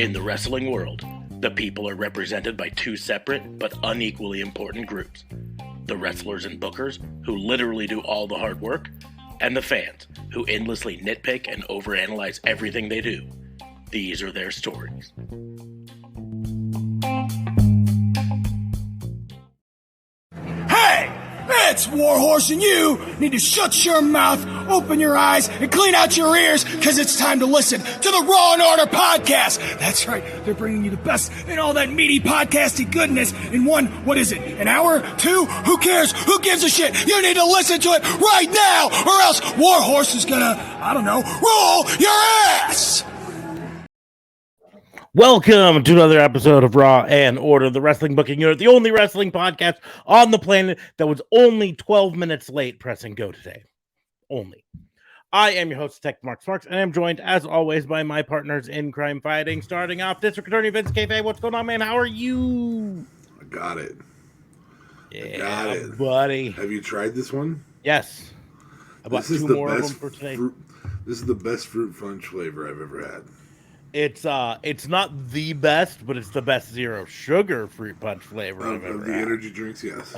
In the wrestling world, the people are represented by two separate but unequally important groups. The wrestlers and bookers, who literally do all the hard work, and the fans, who endlessly nitpick and overanalyze everything they do. These are their stories. Hey! It's Warhorse, and you need to shut your mouth, open your eyes, and clean out your ears, because it's time to listen to the Raw and Order podcast. That's right, they're bringing you the best in all that meaty podcasty goodness in one, what is it, an hour? Two? Who cares? Who gives a shit? You need to listen to it right now, or else Warhorse is gonna, roll your ass! Welcome to another episode of Raw and Order, the wrestling booking unit, the only wrestling podcast on the planet that was only 12 minutes late pressing go today. Only. I am your host, Tech Mark Sparks, and I'm joined, as always, by my partners in crime fighting. Starting off, District Attorney Vince Cafe. What's going on, man? How are you? I got it. Yeah, buddy. Have you tried this one? Yes. I bought two more of them for today. This is the best fruit punch flavor I've ever had. It's not the best, but it's the best zero sugar fruit punch flavor I've ever the had. energy drinks, yes.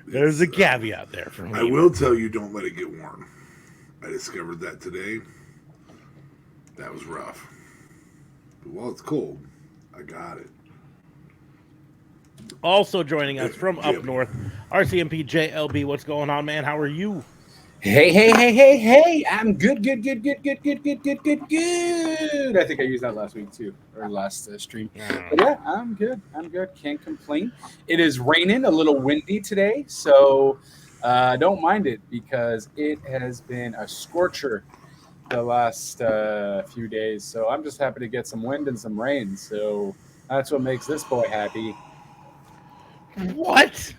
There's a caveat there for me. I will tell you, don't let it get warm. I discovered that today. That was rough. But while it's cold, I got it. Also joining us from up north, RCMP JLB. What's going on, man? How are you? Hey. I'm good. I think I used that last week too, or last stream. But yeah, I'm good. Can't complain. It is raining, a little windy today, so don't mind it because it has been a scorcher the last few days. So I'm just happy to get some wind and some rain. So that's what makes this boy happy. What?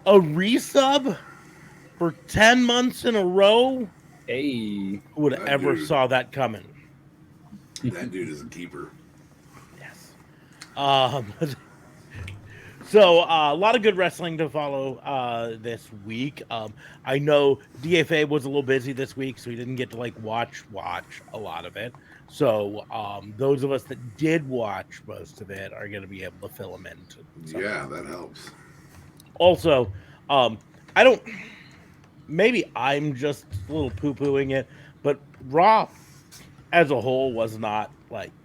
A resub? For 10 months in a row? Hey. Who would have ever saw that coming? That dude is a keeper. Yes. So, a lot of good wrestling to follow this week. I know DFA was a little busy this week, so he didn't get to watch a lot of it. So, those of us that did watch most of it are going to be able to fill them in. Yeah, that helps. Also, maybe I'm just a little poo-pooing it, but Raw as a whole was not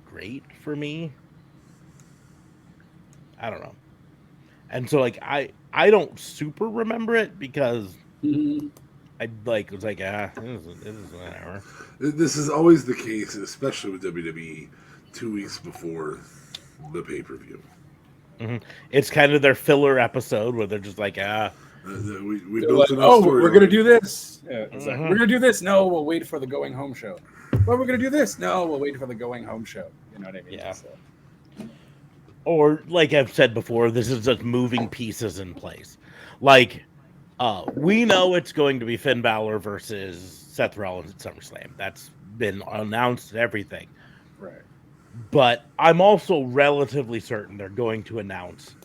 great for me. I don't know. And so I don't super remember it because I was it is whatever. This is always the case, especially with WWE 2 weeks before the pay-per-view. Mm-hmm. It's kind of their filler episode where they're just we built enough story. We're going to do this. Yeah, exactly. We're going to do this. No, we'll wait for the going home show. Well, we're going to do this. No, we'll wait for the going home show. You know what I mean? Yeah. So. Or, like I've said before, this is just moving pieces in place. We know it's going to be Finn Balor versus Seth Rollins at SummerSlam. That's been announced and everything. Right. But I'm also relatively certain they're going to announce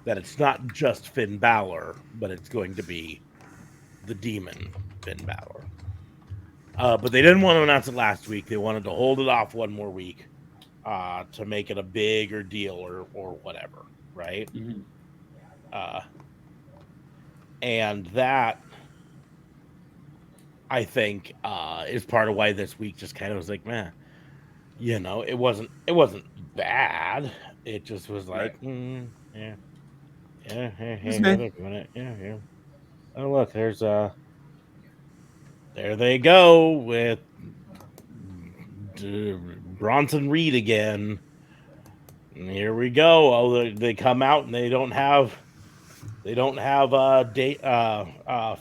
that it's not just Finn Balor, but it's going to be the demon Finn Balor. But they didn't want to announce it last week. They wanted to hold it off one more week to make it a bigger deal or whatever, right? Mm-hmm. And that, I think, is part of why this week just kind of was like, man, it wasn't bad. It just was like, right. Yeah. Yeah. Oh, look, there's there they go with Bronson Reed again. And here we go. Oh, they come out and they don't have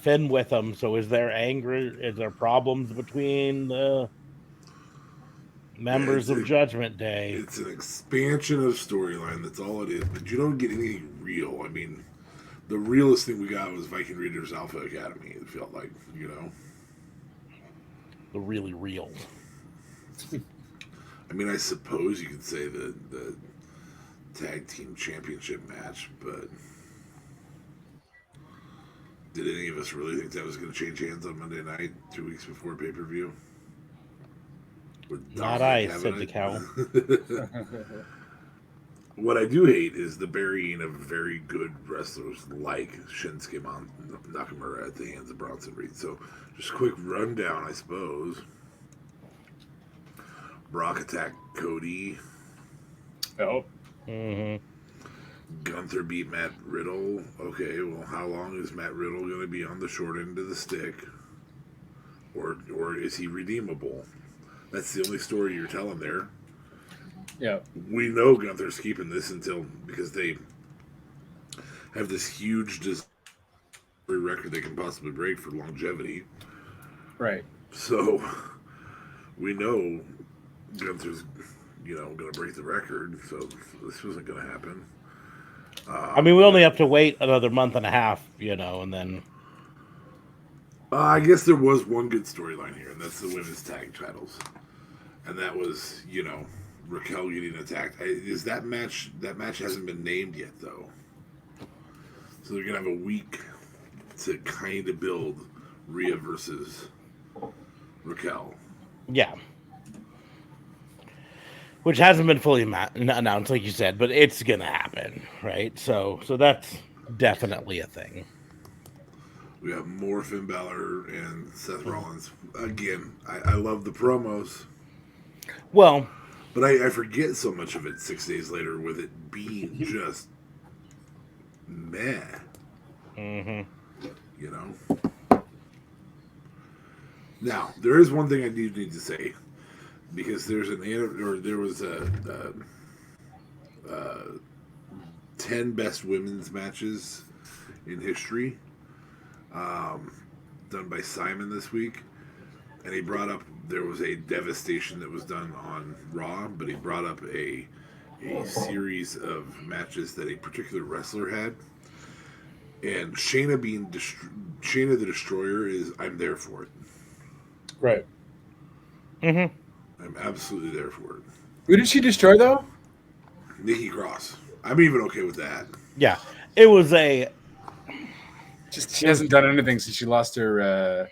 Finn with them. So is there anger? Is there problems between the members of Judgment Day? It's an expansion of storyline. That's all it is. But you don't get anything real. I mean, the realest thing we got was Viking Raiders Alpha Academy. It felt like, the really real. I mean, I suppose you could say the tag team championship match, but did any of us really think that was going to change hands on Monday night, 2 weeks before pay-per-view? with Not Dominic I, having said the it. cow. What I do hate is the burying of very good wrestlers like Shinsuke Nakamura at the hands of Bronson Reed. So, just a quick rundown, I suppose. Brock attacked Cody. Oh, Mm-hmm. Gunther beat Matt Riddle. Okay, well, how long is Matt Riddle going to be on the short end of the stick? Or is he redeemable? That's the only story you're telling there. yeah. We know Gunther's keeping this because they have this huge record they can possibly break for longevity. Right. So we know Gunther's, going to break the record. So this wasn't going to happen. I mean, we only have to wait another month and a half, and then. I guess there was one good storyline here, and that's the women's tag titles. And that was, Raquel getting attacked. Is that match? That match hasn't been named yet, though. So they're gonna have a week to kind of build Rhea versus Raquel. Yeah. Which hasn't been fully announced, like you said, but it's gonna happen, right? So that's definitely a thing. We have more Finn Balor and Seth Rollins. Again, I love the promos. Well, but I forget so much of it 6 days later with it being just meh. Mm-hmm. Now, there is one thing I do need to say. Because there was a 10 best women's matches in history done by Simon this week, and he brought up there was a devastation that was done on Raw, but he brought up a series of matches that a particular wrestler had, and Shayna being Shayna the Destroyer is I'm there for it. Right. Mm-hmm. I'm absolutely there for it. Who did she destroy though? Nikki Cross. I'm even okay with that. Yeah, it was a. Just she hasn't done anything since she lost her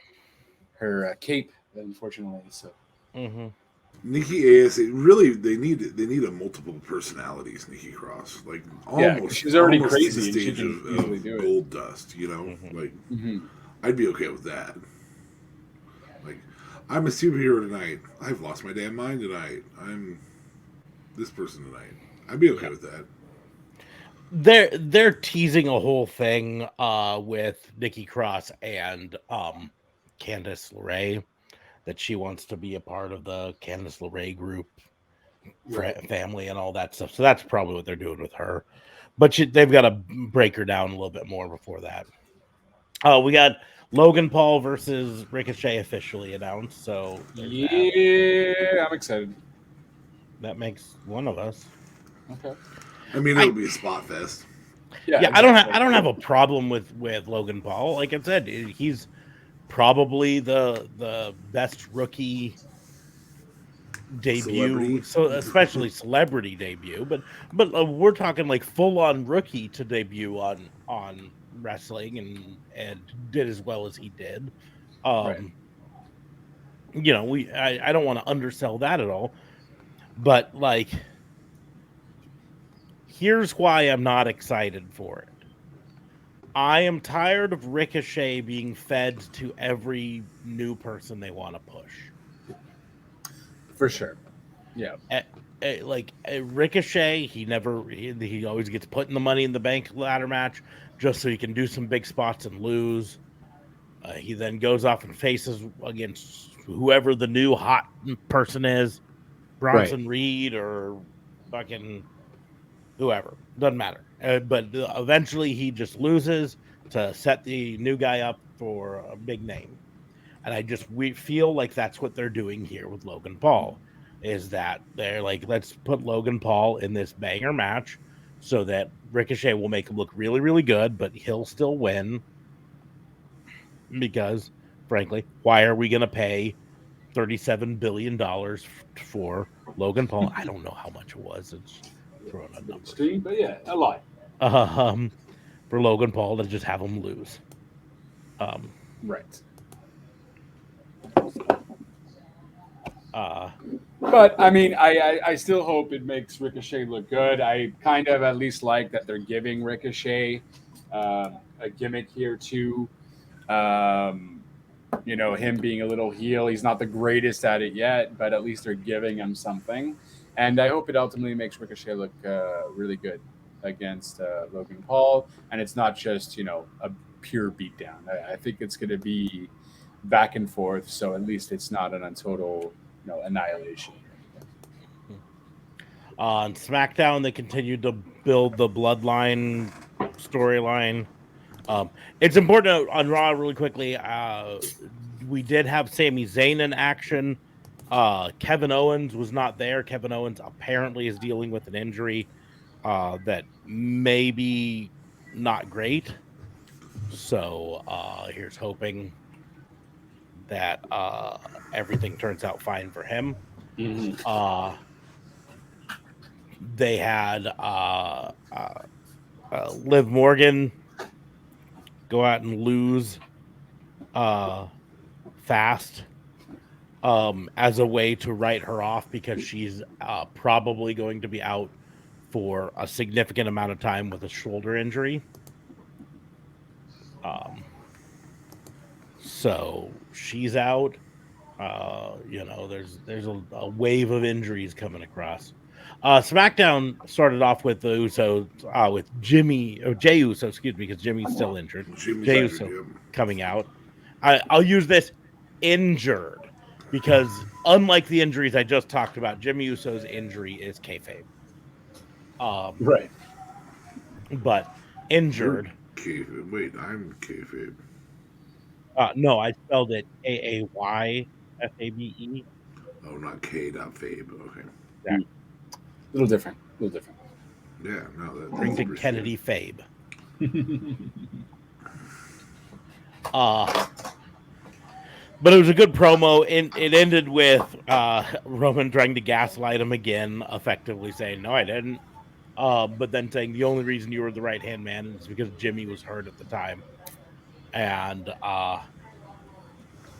cape, unfortunately. So. Mm-hmm. Nikki AS, really they need a multiple personalities. Nikki Cross, like almost she's already almost crazy. to the And she stage can easily of do it. Gold Dust. I'd be okay with that. Like, I'm a superhero tonight. I've lost my damn mind tonight. I'm this person tonight. I'd be okay with that. They're teasing a whole thing with Nikki Cross and Candice LeRae that she wants to be a part of the Candice LeRae group family and all that stuff. So that's probably what they're doing with her. But they've got to break her down a little bit more before that. We got Logan Paul versus Ricochet officially announced. So yeah, I'm excited. That makes one of us. Okay. I mean, it'll be a spot fest. Yeah, exactly. I don't have a problem with Logan Paul. Like I said, he's probably the best rookie debut, so especially celebrity debut. But we're talking like full on rookie to debut on wrestling and did as well as he did. Right. I don't want to undersell that at all, but like, here's why I'm not excited for it. I am tired of Ricochet being fed to every new person they want to push. For sure. Yeah. Ricochet, he always gets put in the Money in the Bank ladder match just so he can do some big spots and lose. He then goes off and faces against whoever the new hot person is, Bronson Reed or fucking whoever, doesn't matter. But eventually he just loses to set the new guy up for a big name. And we feel like that's what they're doing here with Logan Paul, is that they're like, let's put Logan Paul in this banger match so that Ricochet will make him look really, really good, but he'll still win. Because, frankly, why are we going to pay $37 billion for Logan Paul? I don't know how much it was. It's throwing a number. Extreme, but yeah, a lot. For Logan Paul to just have him lose. Right. But I mean, I still hope it makes Ricochet look good. I kind of at least like that they're giving Ricochet a gimmick here too. Um, him being a little heel. He's not the greatest at it yet, but at least they're giving him something. And I hope it ultimately makes Ricochet look really good against Logan Paul. And it's not just, a pure beatdown. I think it's going to be back and forth. So at least it's not a total, annihilation. On SmackDown, they continued to build the Bloodline storyline. It's important to, on Raw really quickly. We did have Sami Zayn in action. Kevin Owens was not there. Kevin Owens apparently is dealing with an injury that may be not great. So here's hoping that everything turns out fine for him. Mm-hmm. They had Liv Morgan go out and lose fast as a way to write her off because she's probably going to be out for a significant amount of time with a shoulder injury. So she's out. There's a wave of injuries coming across. SmackDown started off with the Usos, with Jey Uso, excuse me, because Jimmy's still injured. Jey Uso coming out. I'll use this injured because unlike the injuries I just talked about, Jimmy Uso's injury is kayfabe. Right. But injured. Wait, I'm kayfabe. No, I spelled it AAYFABE. Oh, not K. Fabe. Okay. Yeah. A little different. Yeah, no. Brington Kennedy Fabe. But it was a good promo. It ended with Roman trying to gaslight him again, effectively saying, "No, I didn't." But then saying the only reason you were the right hand man is because Jimmy was hurt at the time, and at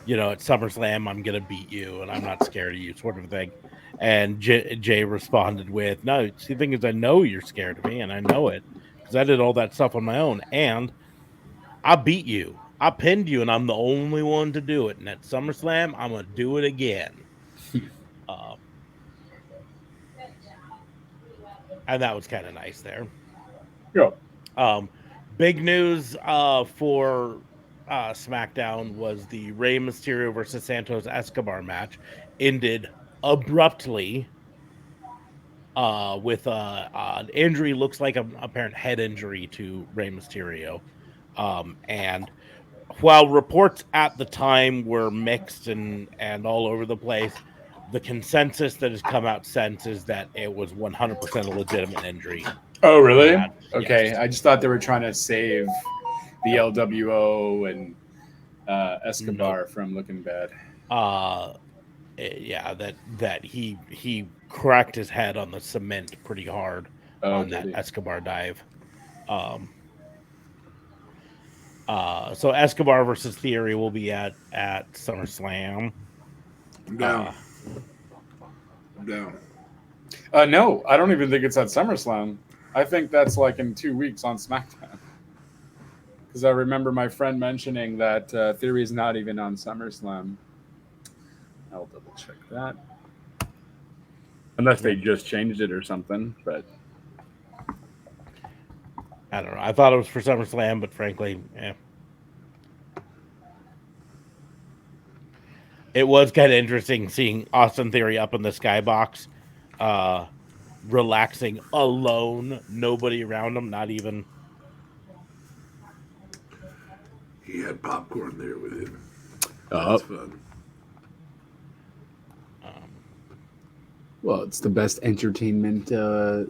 SummerSlam I'm gonna beat you, and I'm not scared of you, sort of thing. And Jay responded with, "No, see, the thing is, I know you're scared of me, and I know it because I did all that stuff on my own, and I beat you. I pinned you, and I'm the only one to do it. And at SummerSlam, I'm going to do it again." And that was kind of nice there. Yeah. Big news for SmackDown was the Rey Mysterio versus Santos Escobar match ended abruptly with an injury, looks like an apparent head injury to Rey Mysterio. And while reports at the time were mixed and all over the place, the consensus that has come out since is that it was 100% a legitimate injury. Oh, really? Okay. Yes. I just thought they were trying to save the LWO and Escobar from looking bad. Yeah, that he cracked his head on the cement pretty hard on that Escobar dive. So Escobar versus Theory will be at SummerSlam. I'm down. I'm down. No, I don't even think it's at SummerSlam. I think that's like in 2 weeks on SmackDown. Because I remember my friend mentioning that Theory is not even on SummerSlam. I'll double check that. Unless they just changed it or something, but I don't know. I thought it was for SummerSlam, but frankly, it was kind of interesting seeing Austin Theory up in the skybox, relaxing alone, nobody around him, not even. He had popcorn there with him. That's fun. Well, it's the best entertainment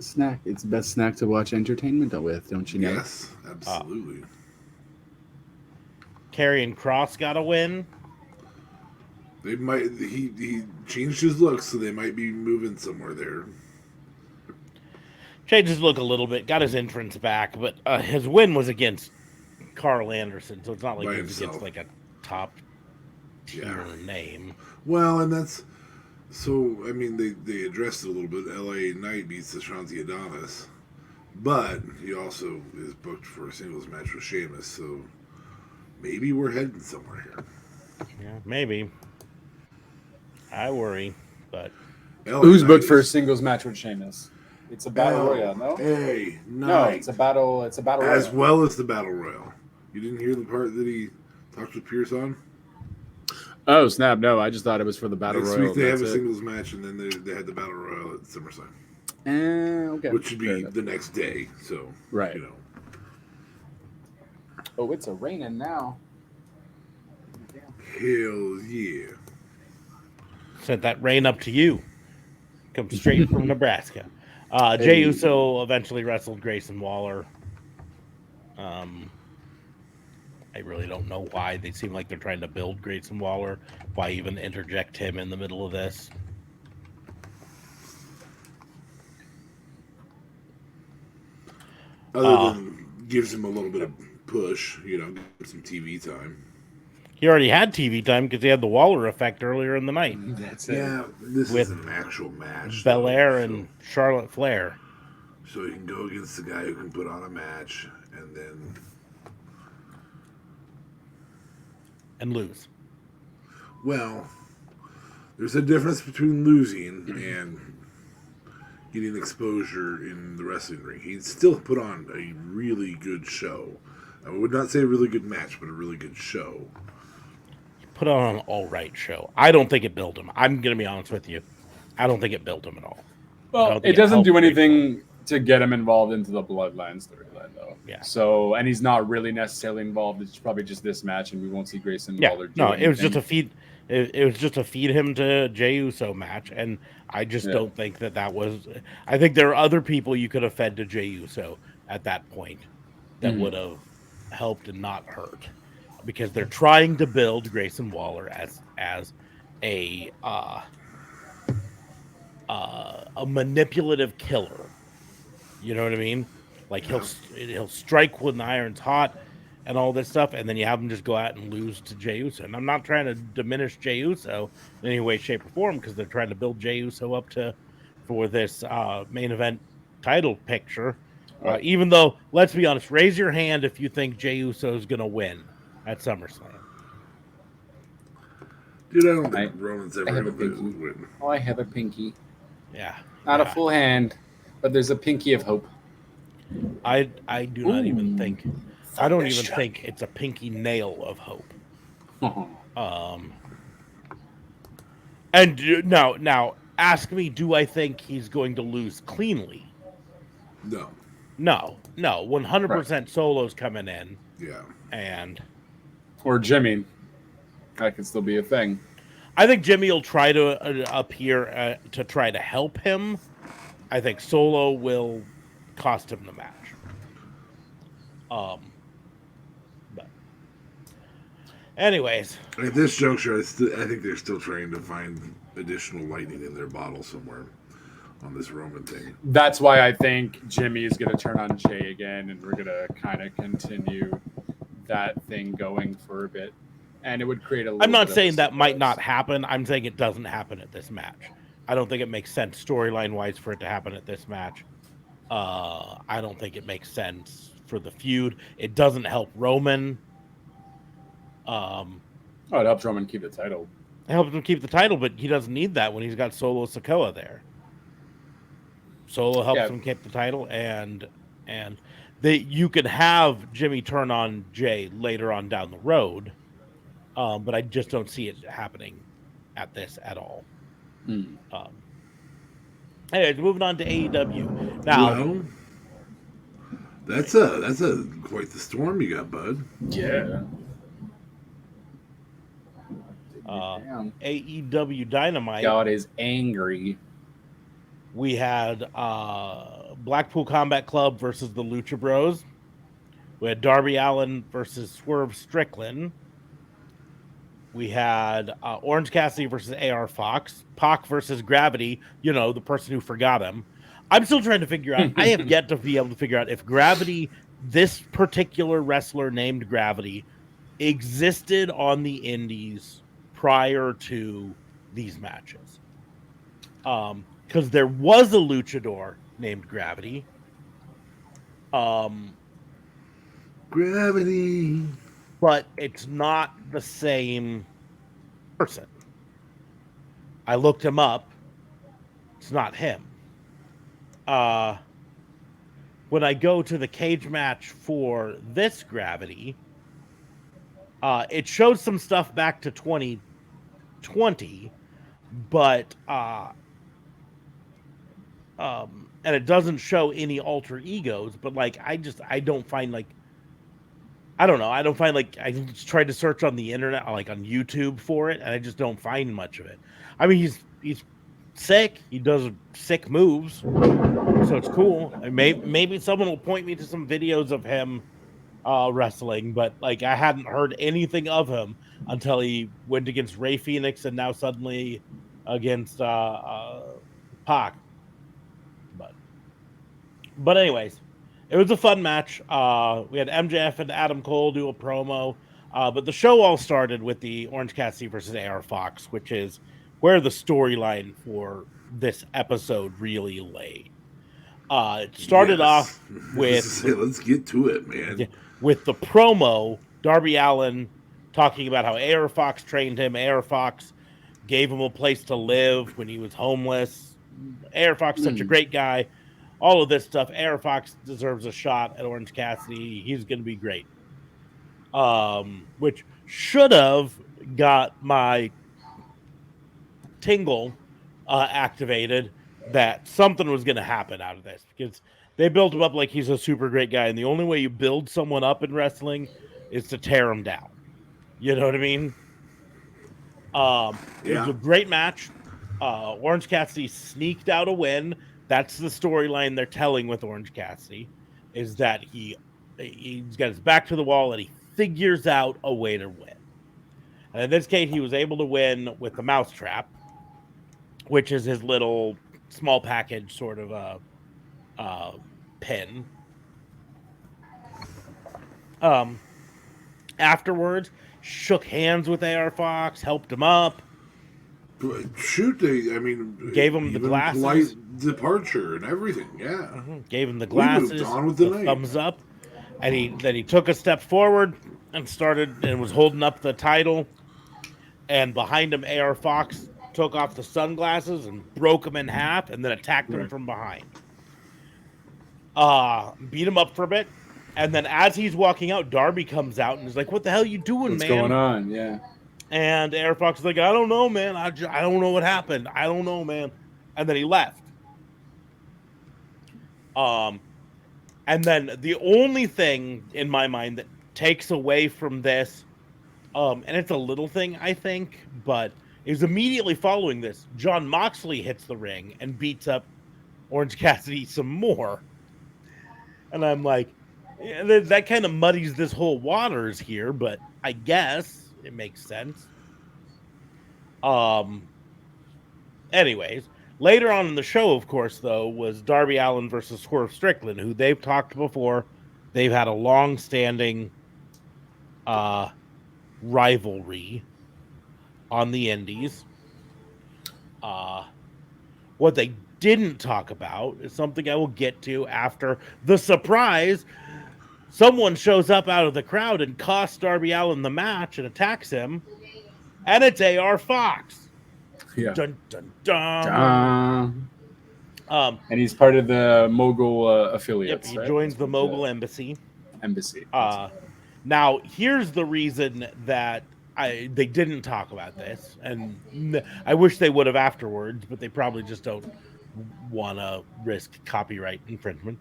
snack. It's the best snack to watch entertainment with, don't you know? Yes, absolutely. Karrion Kross got a win. They might. He changed his look, so they might be moving somewhere there. Changed his look a little bit, got his entrance back, but his win was against Carl Anderson, so it's not like he was against like a top tier name. Well, and that's So, I mean, they addressed it a little bit. LA Knight beats Ashanti Adonis, but he also is booked for a singles match with Sheamus, so maybe we're heading somewhere here. Yeah, maybe. I worry, but LA Who's Knight booked for a is singles match with Sheamus? It's a battle royale, no? LA Knight. No, it's a battle. It's a battle royale. As well as the battle royal. You didn't hear the part that he talked with Pierce on? Oh snap! No, I just thought it was for the battle Next royal. week they have a That's it. singles match, and then they had the battle royal at SummerSlam, Okay. which should Fair be enough. the next day. So, Right. you know. Oh, it's a raining now. Hell yeah. sent that rain up to you. Comes straight from Nebraska. Jay Hey. Uso eventually wrestled Grayson Waller. I really don't know why. They seem like they're trying to build Grayson Waller. Why even interject him in the middle of this? Other than gives him a little bit of push, you know, gives some TV time. He already had TV time because he had the Waller effect earlier in the night. That's it. Yeah, this With is an actual match. Belair though, and Charlotte Flair. so he can go against the guy who can put on a match, and then And lose. well, there's a difference between losing and getting exposure in the wrestling ring. He'd still put on a really good show. I would not say a really good match, but a really good show. Put on an all right show. I don't think it built him. I'm going to be honest with you. I don't think it built him at all. I Well, don't think it doesn't helped do Grayson anything to get him involved into the Bloodline storyline, though. Yeah. So, and he's not really necessarily involved. It's probably just this match, and we won't see Grayson Yeah, Waller. no, it was just a feed. It was just a feed him to Jey Uso match, and I just don't think that was. I think there are other people you could have fed to Jey Uso at that point that would have helped and not hurt, because they're trying to build Grayson Waller as a manipulative killer. You know what I mean? Like he'll strike when the iron's hot and all this stuff, and then you have him just go out and lose to Jey Uso. And I'm not trying to diminish Jey Uso in any way, shape, or form, because they're trying to build Jey Uso up for this main event title picture. Right. Even though, let's be honest, raise your hand if you think Jey Uso is going to win at SummerSlam. Dude, I don't think Roman's ever I have a going to pinky. win. Oh, I have a pinky. Yeah, Not yeah. a full hand, but there's a pinky of hope. I do not even think. I don't even Thunderstruck. think it's a pinky nail of hope. And now ask me, do I think he's going to lose cleanly? No. No, 100% Solo's coming in, Yeah. and Or Jimmy. That could still be a thing. I think Jimmy will try to appear to try to help him. I think Solo will cost him the match. But anyways, At this juncture, I think they're still trying to find additional lightning in their bottle somewhere on this Roman thing. That's why I think Jimmy is going to turn on Jay again, and we're going to kind of continue that thing going for a bit. And it would create a little I'm not bit of saying a that might not surprise. happen. I'm saying it doesn't happen at this match. I don't think it makes sense storyline wise for it to happen at this match. I don't think it makes sense for the feud. It doesn't help Roman. Oh, it helps Roman keep the title. It helps him keep the title, but he doesn't need that when he's got Solo Sikoa there. Solo helps him keep the title, and you could have Jimmy turn on Jay later on down the road, but I just don't see it happening at this at all. Anyways, moving on to AEW now. Well, that's a quite the storm you got, bud. Yeah. AEW Dynamite. God is angry. We had Blackpool Combat Club versus the Lucha Bros. We had Darby Allin versus Swerve Strickland. We had Orange Cassidy versus AR Fox. Pac versus Gravity, the person who forgot him. I'm still trying to figure out. I have yet to be able to figure out if Gravity, this particular wrestler named Gravity, existed on the indies prior to these matches. Because there was a luchador named Gravity. Gravity. But it's not the same person. I looked him up. It's not him. When I go to the cage match for this Gravity, it shows some stuff back to 2020, but and it doesn't show any alter egos. But like, I don't find like, I don't know. I don't find like, I just tried to search on the internet, like on YouTube for it, and I just don't find much of it. I mean, he's sick. He does sick moves, so it's cool. Maybe someone will point me to some videos of him wrestling, but like I hadn't heard anything of him until he went against Ray Phoenix, and now suddenly against Pac. But anyways, it was a fun match. We had MJF and Adam Cole do a promo, but the show all started with the Orange Cassidy versus AR Fox, which is where the storyline for this episode really lay. It started off with let's get to it, man. With the promo, Darby Allin talking about how AR Fox trained him. AR Fox gave him a place to live when he was homeless. AR Fox, such a great guy. All of this stuff. AR Fox deserves a shot at Orange Cassidy. He's going to be great. Which should have got my tingle activated that something was going to happen out of this, because they built him up like he's a super great guy, and the only way you build someone up in wrestling is to tear him down. You know what I mean? It was a great match. Orange Cassidy sneaked out a win. That's the storyline they're telling with Orange Cassidy, is that he's got his back to the wall and he figures out a way to win. And in this case, he was able to win with the mousetrap, which is his little small package sort of pin. Afterwards, shook hands with AR Fox, helped him up. Shoot, gave him the glasses, polite departure and everything. Yeah, gave him the glasses, moved on with the night. Thumbs up, and he took a step forward and was holding up the title. And behind him, AR Fox took off the sunglasses and broke him in half, and then attacked him from behind. Beat him up for a bit, and then as he's walking out, Darby comes out and is like, "What the hell are you doing, What's man? going on?" Yeah. And AR Fox is like, "I don't know, man. I don't know what happened. I don't know, man." And then he left. And then the only thing in my mind that takes away from this, and it's a little thing, I think, but is immediately following this, Jon Moxley hits the ring and beats up Orange Cassidy some more. And I'm like, yeah, that kind of muddies this whole waters here, but I guess it makes sense. Anyways, later on in the show, of course, though, was Darby Allin versus Swerve Strickland, who they've talked before. They've had a long-standing rivalry on the indies. What they didn't talk about is something I will get to after the surprise. Someone shows up out of the crowd and costs Darby Allin the match and attacks him, and it's AR Fox. Yeah. Dun, dun, dun. And he's part of the Mogul affiliates. Yep, he right? joins the Mogul Embassy. Now, here's the reason that they didn't talk about this, and I wish they would have afterwards, but they probably just don't want to risk copyright infringement.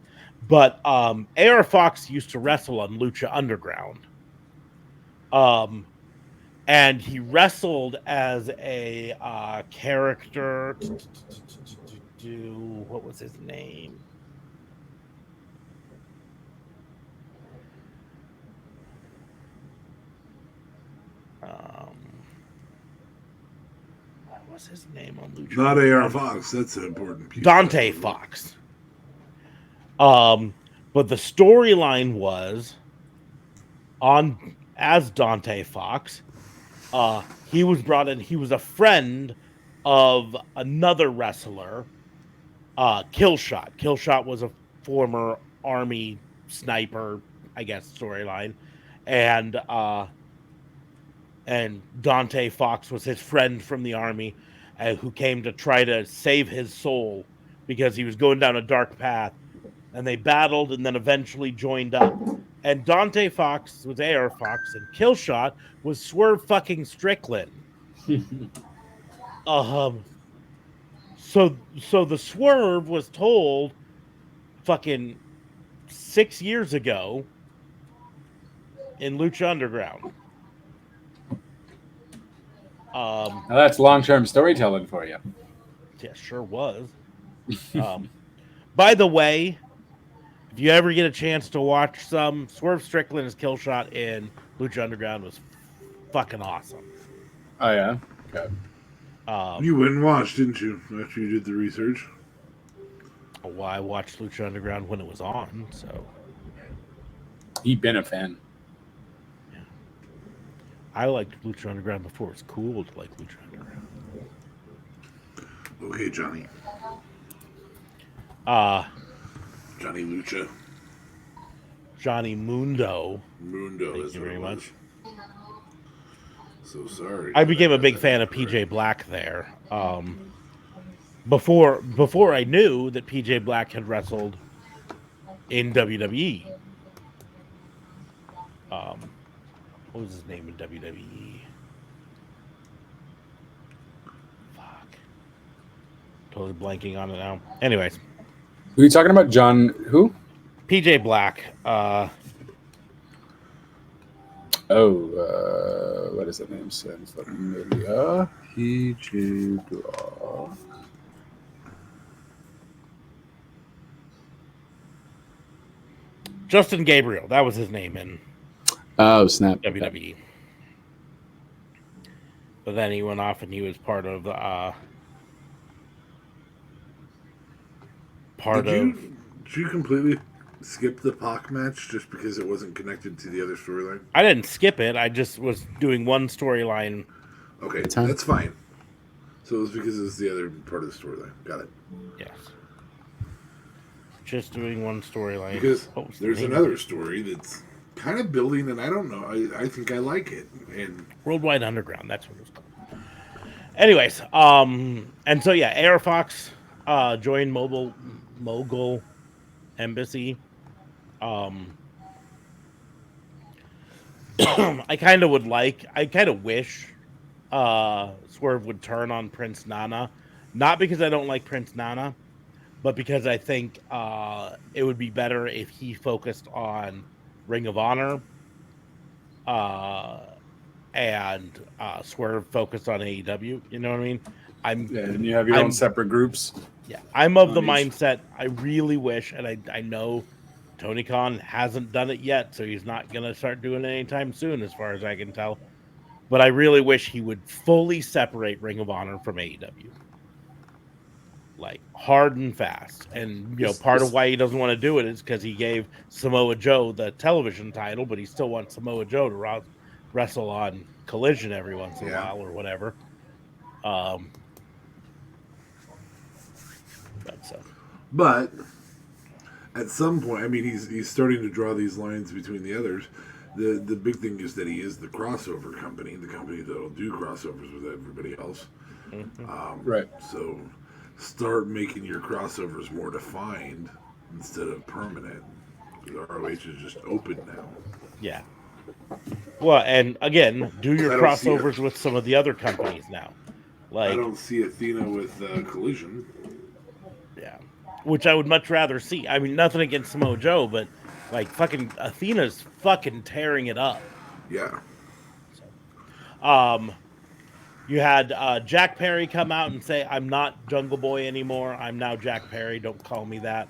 But AR Fox used to wrestle on Lucha Underground. And he wrestled as a character. What was his name? What was his name on Lucha? Not AR Fox. That's an important piece. Dante Fox. But the storyline was as Dante Fox. He was brought in. He was a friend of another wrestler, Killshot. Killshot was a former Army sniper, I guess, storyline, and Dante Fox was his friend from the Army, who came to try to save his soul because he was going down a dark path, and they battled and then eventually joined up. And Dante Fox was AR Fox, and Killshot was Swerve fucking Strickland. So the Swerve was told fucking 6 years ago in Lucha Underground. Now that's long-term storytelling for you. Yeah, sure was. By the way, if you ever get a chance to watch some, Swerve Strickland's Killshot in Lucha Underground was fucking awesome. Oh yeah. Okay. You went and watched, didn't you? After you did the research. Well, I watched Lucha Underground when it was on, so He'd been a fan. yeah. I liked Lucha Underground before it was cool to like Lucha Underground. Okay, Johnny. Johnny Lucha. Johnny Mundo. Mundo. Thank you very much. So sorry. I became a big fan of PJ Black there. Before I knew that PJ Black had wrestled in WWE. What was his name in WWE? Fuck. Totally blanking on it now. Anyways. Who are you talking about? John who? PJ Black. What is that name? Sounds familiar. PJ Black. Justin Gabriel. That was his name in Oh, snap. WWE. But then he went off and he was part of Did you completely skip the Pac match just because it wasn't connected to the other storyline? I didn't skip it. I just was doing one storyline. Okay, that's fine. So it was because it was the other part of the storyline. Got it. Yes. Just doing one storyline. Because there's another story that's kind of building, and I don't know. I think I like it. And Worldwide Underground. That's what it was called. Anyways, and so yeah, AR Fox joined Mogul Embassy. I kind of wish Swerve would turn on Prince Nana, not because I don't like Prince Nana, but because I think it would be better if he focused on Ring of Honor, and Swerve focused on AEW. You know what I mean? And you have your own separate groups. Yeah, I'm of the mindset. I really wish, and I know Tony Khan hasn't done it yet, so he's not going to start doing it anytime soon, as far as I can tell. But I really wish he would fully separate Ring of Honor from AEW. Like, hard and fast. And, part of why he doesn't want to do it is because he gave Samoa Joe the television title, but he still wants Samoa Joe to wrestle on Collision every once in a while or whatever. But at some point, I mean, he's starting to draw these lines between the others. The big thing is that he is the crossover company, the company that'll do crossovers with everybody else. Mm-hmm. Right. So start making your crossovers more defined instead of permanent. Because ROH is just open now. Yeah. Well, and again, do your crossovers with some of the other companies now. Like, I don't see Athena with Collision. Yeah. Which I would much rather see. I mean, nothing against Samoa Joe, but like fucking Athena's fucking tearing it up. Yeah. So, you had Jack Perry come out and say, "I'm not Jungle Boy anymore. I'm now Jack Perry. Don't call me that."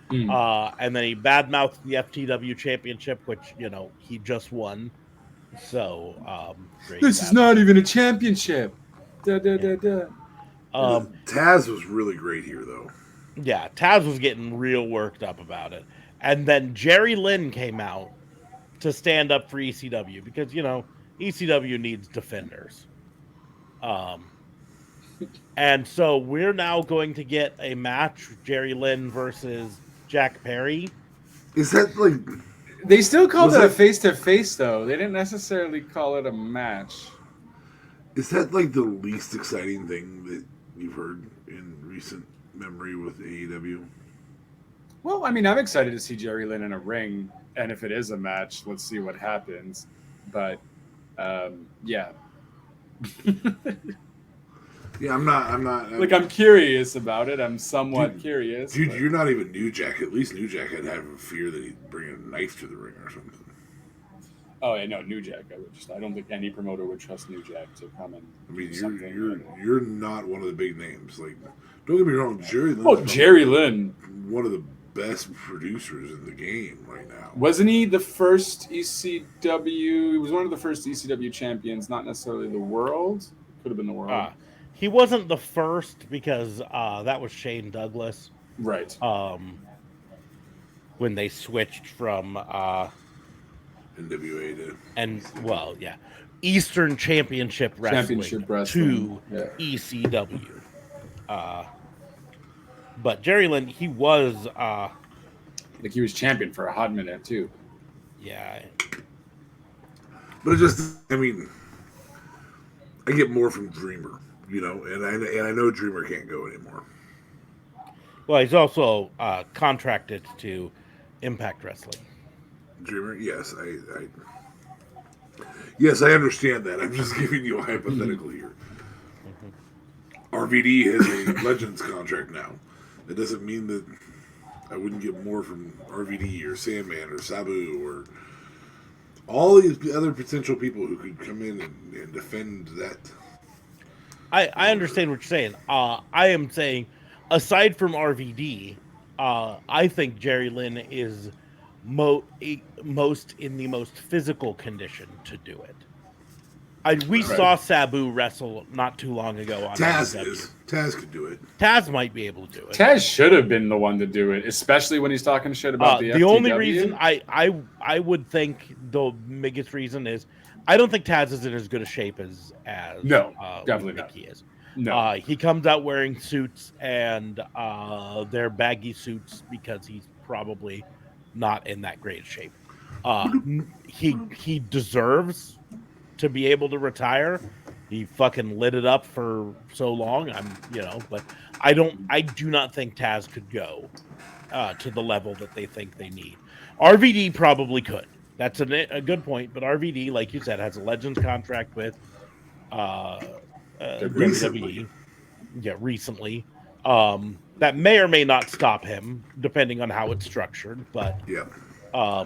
And then he badmouthed the FTW championship, which he just won. So great. This is not even a championship. Taz was really great here, though. Yeah, Taz was getting real worked up about it. And then Jerry Lynn came out to stand up for ECW because, ECW needs defenders. And so we're now going to get a match, Jerry Lynn versus Jack Perry. Is that like? They still called Was it a that- face-to-face, though. They didn't necessarily call it a match. Is that like the least exciting thing that you've heard in recent memory with AEW? Well, I mean, I'm excited to see Jerry Lynn in a ring, and if it is a match, let's see what happens. But yeah, Yeah, I'm not. like I'm curious about it. I'm somewhat curious. Dude, but- you're not even New Jack. At least New Jack had have a fear that he'd bring a knife to the ring or something. Oh, yeah, no, New Jack. I don't think any promoter would trust New Jack to come and. I mean, do something. you're not one of the big names. Like, don't get me wrong, Jerry Lynn. Oh, Jerry Lynn. One of the best producers in the game right now. Wasn't he the first ECW? He was one of the first ECW champions, not necessarily the world. Could have been the world. He wasn't the first because that was Shane Douglas. Right. When they switched from NWA to Eastern Championship Wrestling, to Yeah. ECW. But Jerry Lynn, he was Like he was champion for a hot minute too. yeah. But it just, I mean, I get more from Dreamer, you know, and I know Dreamer can't go anymore. Well, he's also contracted to Impact Wrestling. Dreamer, yes, yes, I understand that. I'm just giving you a hypothetical here. RVD has a Legends contract now. That doesn't mean that I wouldn't get more from RVD or Sandman or Sabu or all these other potential people who could come in and defend that. I understand what you're saying. I am saying, aside from RVD, I think Jerry Lynn is most in the most physical condition to do it. We saw Sabu wrestle not too long ago on Taz AEW. is. Taz could do it. Taz might be able to do it. Taz should have been the one to do it, especially when he's talking shit about the The only FTW. reason I would think the biggest reason is I don't think Taz is in as good a shape as No, we definitely think not. he is. No. He comes out wearing suits and they're baggy suits because he's probably not in that great shape. He deserves to be able to retire. He fucking lit it up for so long. But I do not think Taz could go to the level that they think they need. RVD probably could. That's a good point. But RVD, like you said, has a Legends contract with WWE. Yeah, recently. That may or may not stop him, depending on how it's structured. But yeah, I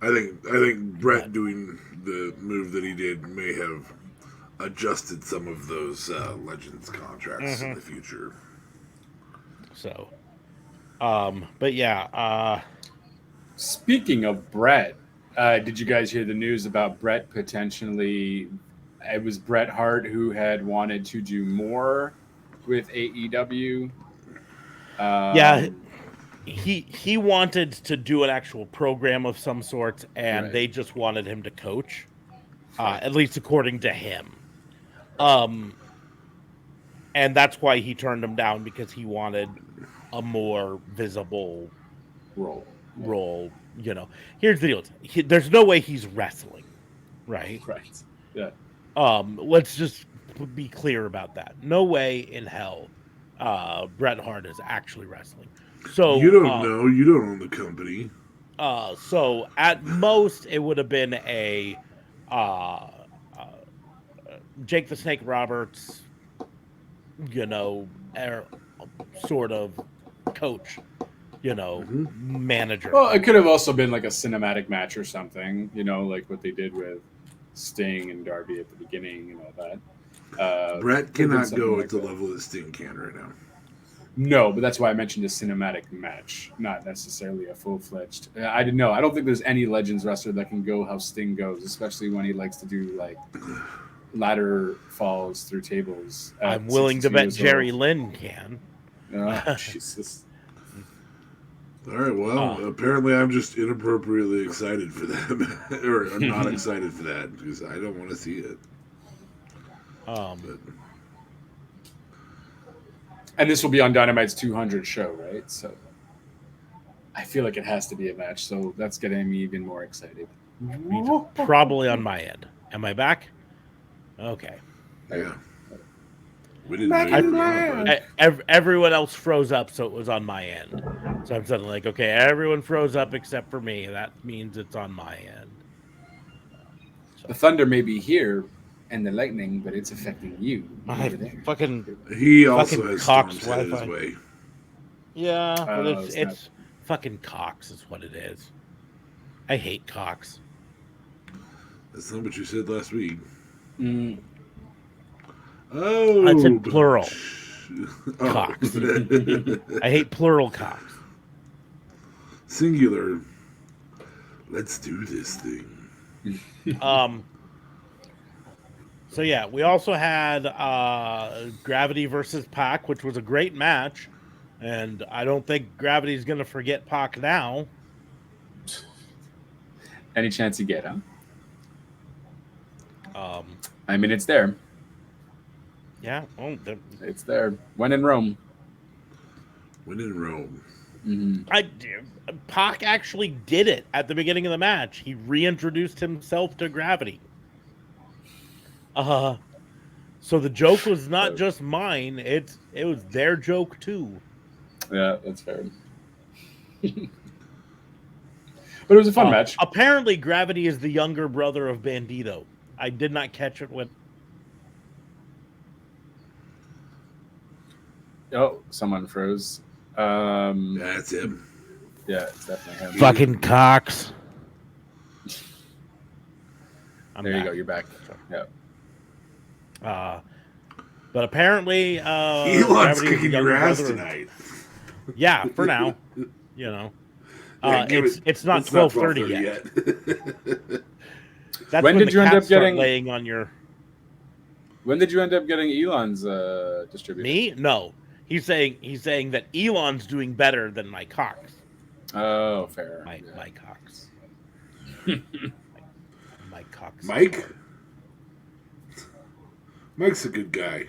think Brett doing the move that he did may have adjusted some of those Legends contracts in the future. So, but yeah. Speaking of Brett, did you guys hear the news about Brett potentially? It was Bret Hart who had wanted to do more with AEW. He wanted to do an actual program of some sort, and they just wanted him to coach, at least according to him. And that's why he turned him down, because he wanted a more visible role. You know, here's the deal: there's no way he's wrestling, right? Right. Yeah. Let's just be clear about that. No way in hell Bret Hart is actually wrestling. So you don't know. You don't own the company. So at most it would have been a Jake the Snake Roberts, sort of coach, manager. Well, it could have also been like a cinematic match or something, like what they did with Sting and Darby at the beginning and all that. Brett cannot go at the level that Sting can right now. No, but that's why I mentioned a cinematic match, not necessarily a full-fledged. I didn't know. I don't think there's any Legends wrestler that can go how Sting goes, especially when he likes to do like ladder falls through tables. I'm willing to bet Jerry Lynn can. Oh, Jesus. All right, well, apparently I'm just inappropriately excited for that. Or I'm not excited for that because I don't want to see it. And this will be on Dynamite's 200 show, right? So I feel like it has to be a match. So that's getting me even more excited. Probably on my end. Am I back? Okay. Yeah. We didn't know you were on, but Everyone else froze up, so it was on my end. So I'm suddenly like, okay, everyone froze up except for me. That means it's on my end. The thunder may be here and the lightning, but it's affecting you over there. he also fucking has Cox storms headed his Wi-Fi. way. Yeah, but Oh, it's fucking Cox is what it is. I hate Cox. That's not what you said last week. Mm. Oh, I said plural. Oh. Cox. I hate plural Cox. Singular. Let's do this thing. So yeah, we also had Gravity versus Pac, which was a great match, and I don't think Gravity's gonna forget Pac now. Any chance you get, huh? I mean, it's there. Yeah, well, it's there. When in Rome. When in Rome. Mm-hmm. Pac actually did it at the beginning of the match. He reintroduced himself to Gravity. So the joke was not just mine; it was their joke too. Yeah, that's fair. But it was a fun match. Apparently, Gravity is the younger brother of Bandito. I did not catch it when. Oh, someone froze. That's him. Yeah, it's definitely him. Fucking Cox. There you go. You're back. Yeah. But apparently, Elon's kicking your ass tonight. Yeah, for now. You know, it's not 12:30 yet. That's when did you end up getting laying on your? When did you end up getting Elon's distributor? Me? No. He's saying that Elon's doing better than my Cox. Oh, fair. My Cox. my Cox. Mike? Mike's a good guy.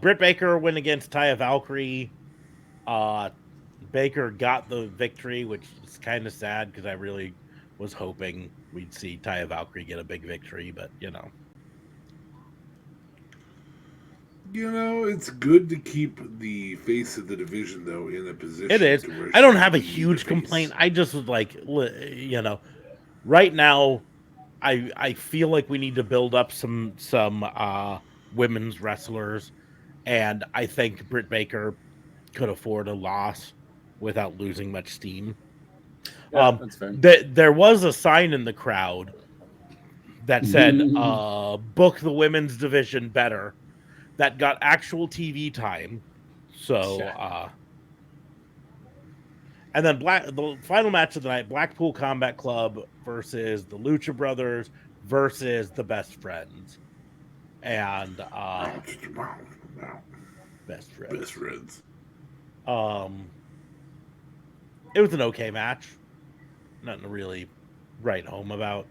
Britt Baker went against Taya Valkyrie. Baker got the victory, which is kind of sad because I really was hoping we'd see Taya Valkyrie get a big victory, but you know. You know, it's good to keep the face of the division, though, in a position. It is. I don't have a huge complaint. I just was like, you know, right now, I feel like we need to build up some women's wrestlers, and I think Britt Baker could afford a loss without losing much steam. Yeah, that's fair. There was a sign in the crowd that said, book the women's division better. That got actual TV time. So, and then the final match of the night, Blackpool Combat Club versus the Lucha Brothers versus the Best Friends. And Best Friends. It was an okay match. Nothing to really write home about.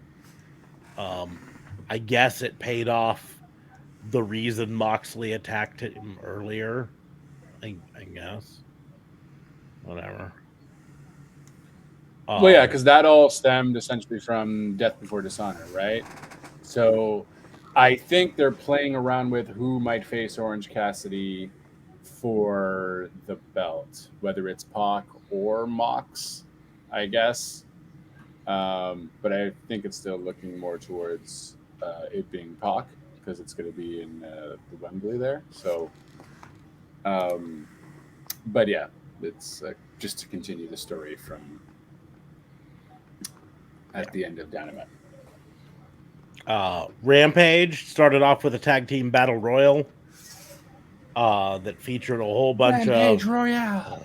I guess it paid off the reason Moxley attacked him earlier. I guess. Whatever. Well, yeah, because that all stemmed essentially from Death Before Dishonor, right? So I think they're playing around with who might face Orange Cassidy for the belt, whether it's Pac or Mox, I guess. But I think it's still looking more towards it being Pac because it's going to be in the Wembley there. So, but yeah, it's just to continue the story from at the end of Dynamite. Rampage started off with a tag team battle royal that featured a whole bunch Rampage of Royale.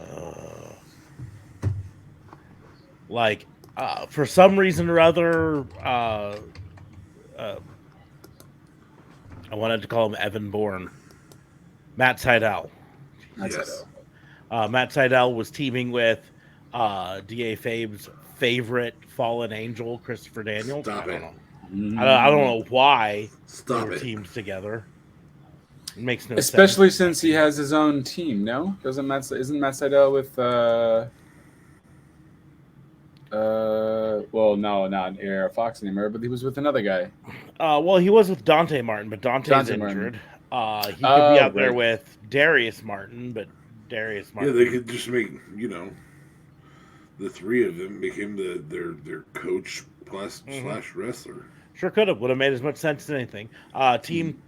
For some reason or other, I wanted to call him Evan Bourne. Matt Sydal. Yes. Matt Sydal was teaming with D.A. Fabe's favorite fallen angel, Christopher Daniels. Stop it. I don't know why Stop they were it. teamed together. It makes no Especially sense. since he has his own team. No, isn't Matt Sydal with? Well, no, not Air Fox anymore, but he was with another guy. Well, he was with Dante Martin, but Dante's Dante Martin. injured. He could be out there Right. with Darius Martin, but Darius Yeah, Martin. they could just make the three of them make him their coach plus slash wrestler. Sure could have. Would have made as much sense as anything. Team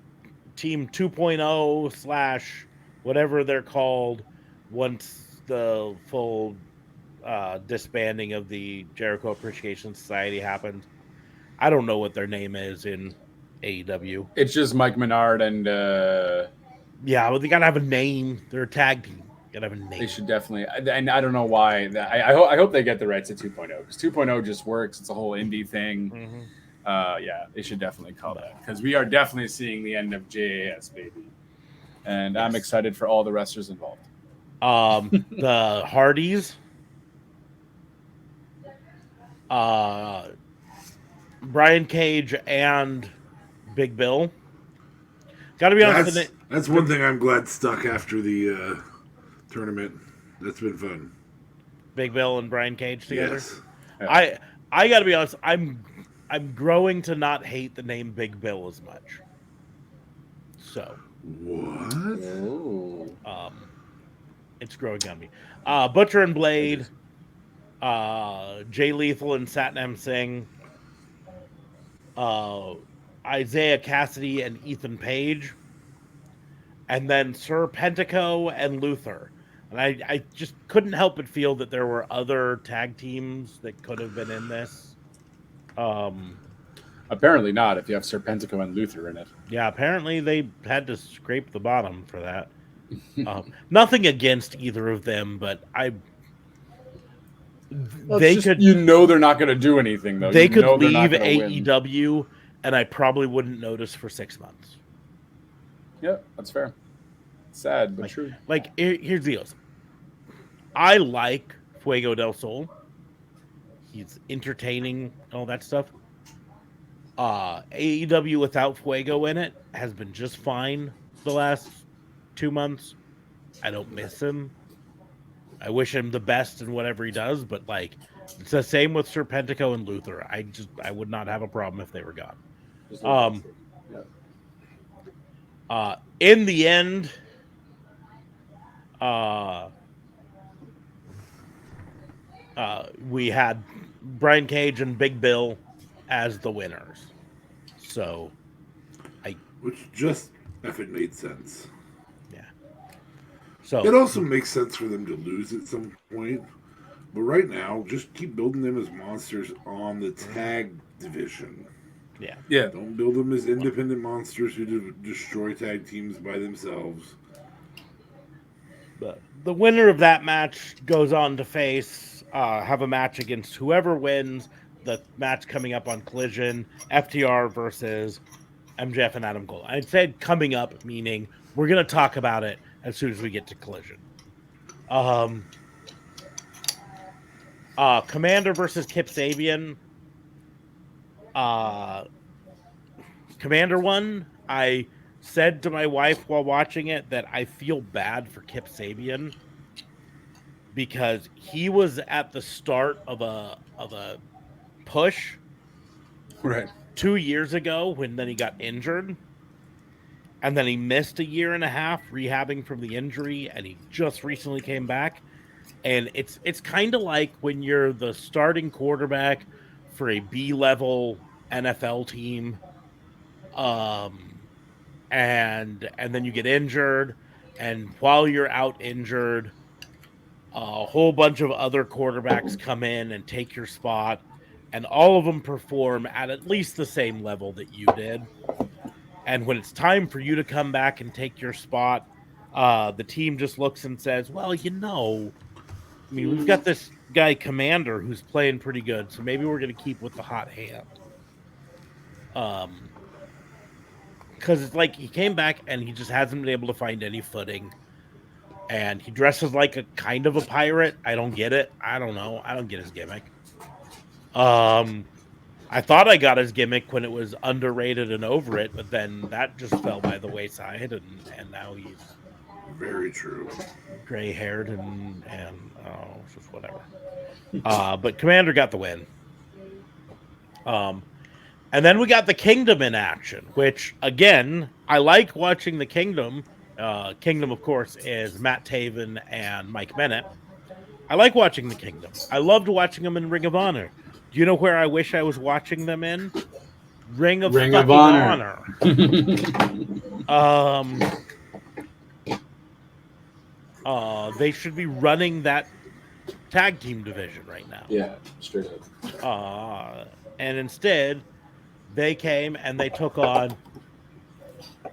2.0 / whatever they're called once the full disbanding of the Jericho Appreciation Society happens. I don't know what their name is in AEW. It's just Mike Menard and Yeah, but they gotta have a name. They're a tag team. Gotta have a name. they should definitely. And I don't know why. I hope they get the rights to 2.0 because 2.0 just works. It's a whole indie thing. Mm-hmm. Yeah, they should definitely call that because we are definitely seeing the end of JAS, baby. And I'm excited for all the wrestlers involved. The Hardys, Brian Cage and Big Bill. Gotta be honest. That's one thing I'm glad stuck after the tournament. That's been fun. Big Bill and Brian Cage together. Yes. I gotta be honest. I'm growing to not hate the name Big Bill as much. So What? it's growing on me. Butcher and Blade, Jay Lethal and Satnam Singh, Isaiah Cassidy and Ethan Page, and then Sir Pentico and Luther. And I just couldn't help but feel that there were other tag teams that could have been in this. Apparently not. If you have Serpentico and Luther in it. Yeah, apparently they had to scrape the bottom for that. Nothing against either of them, but they could. They're not going to do anything though. They could leave AEW, and I probably wouldn't notice for 6 months. Yep, that's fair. Sad, but true. Like, here's the deal. I like Fuego del Sol. He's entertaining, all that stuff. AEW without Fuego in it has been just fine the last 2 months. I don't miss him. I wish him the best in whatever he does, but like it's the same with Serpentico and Luther. I would not have a problem if they were gone. In the end, we had Brian Cage and Big Bill as the winners. So, which just effing made sense. Yeah. So it also makes sense for them to lose at some point, but right now, just keep building them as monsters on the tag division. Yeah. Don't build them as independent monsters who destroy tag teams by themselves. But the winner of that match goes on to have a match against whoever wins the match coming up on Collision, FTR versus MJF and Adam Cole. I said coming up, meaning we're going to talk about it as soon as we get to Collision. Commander versus Kip Sabian. Commander won. I said to my wife while watching it that I feel bad for Kip Sabian because he was at the start of a push right 2 years ago when then he got injured, and then he missed a year and a half rehabbing from the injury, and he just recently came back. And it's kind of like when you're the starting quarterback for a B-level NFL team, and then you get injured, and while you're out injured, a whole bunch of other quarterbacks come in and take your spot, and all of them perform at least the same level that you did. And when it's time for you to come back and take your spot, the team just looks and says, well, I mean, we've got this guy Commander who's playing pretty good, so maybe we're going to keep with the hot hand. Because it's like he came back and he just hasn't been able to find any footing. And he dresses like a kind of a pirate. I don't get it. I don't know. I don't get his gimmick. I I thought I got his gimmick when it was underrated and over it, but then that just fell by the wayside, and now he's Very true. gray haired and just whatever. But Commander got the win. And then we got the Kingdom in action, which again I like watching the Kingdom. Kingdom, of course, is Matt Taven and Mike Bennett. I like watching the Kingdom. I loved watching them in Ring of Honor. Do you know where I wish I was watching them in? Ring of Honor. They should be running that tag team division right now. Yeah, straight up. And instead, they came and they took on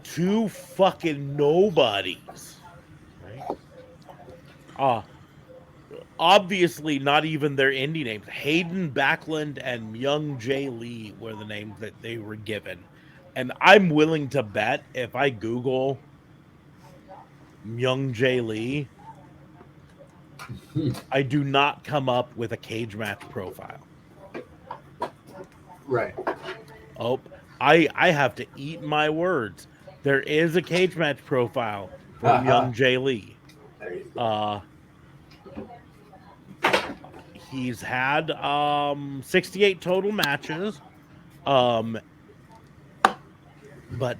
two fucking nobodies. Right? Obviously not even their indie names. Hayden Backlund and Myung Jae Lee were the names that they were given. And I'm willing to bet if I Google Myung Jae Lee, I do not come up with a cage match profile. Right. Oh, I have to eat my words. There is a cage match profile for Myung Jae Lee. He's had 68 total matches, but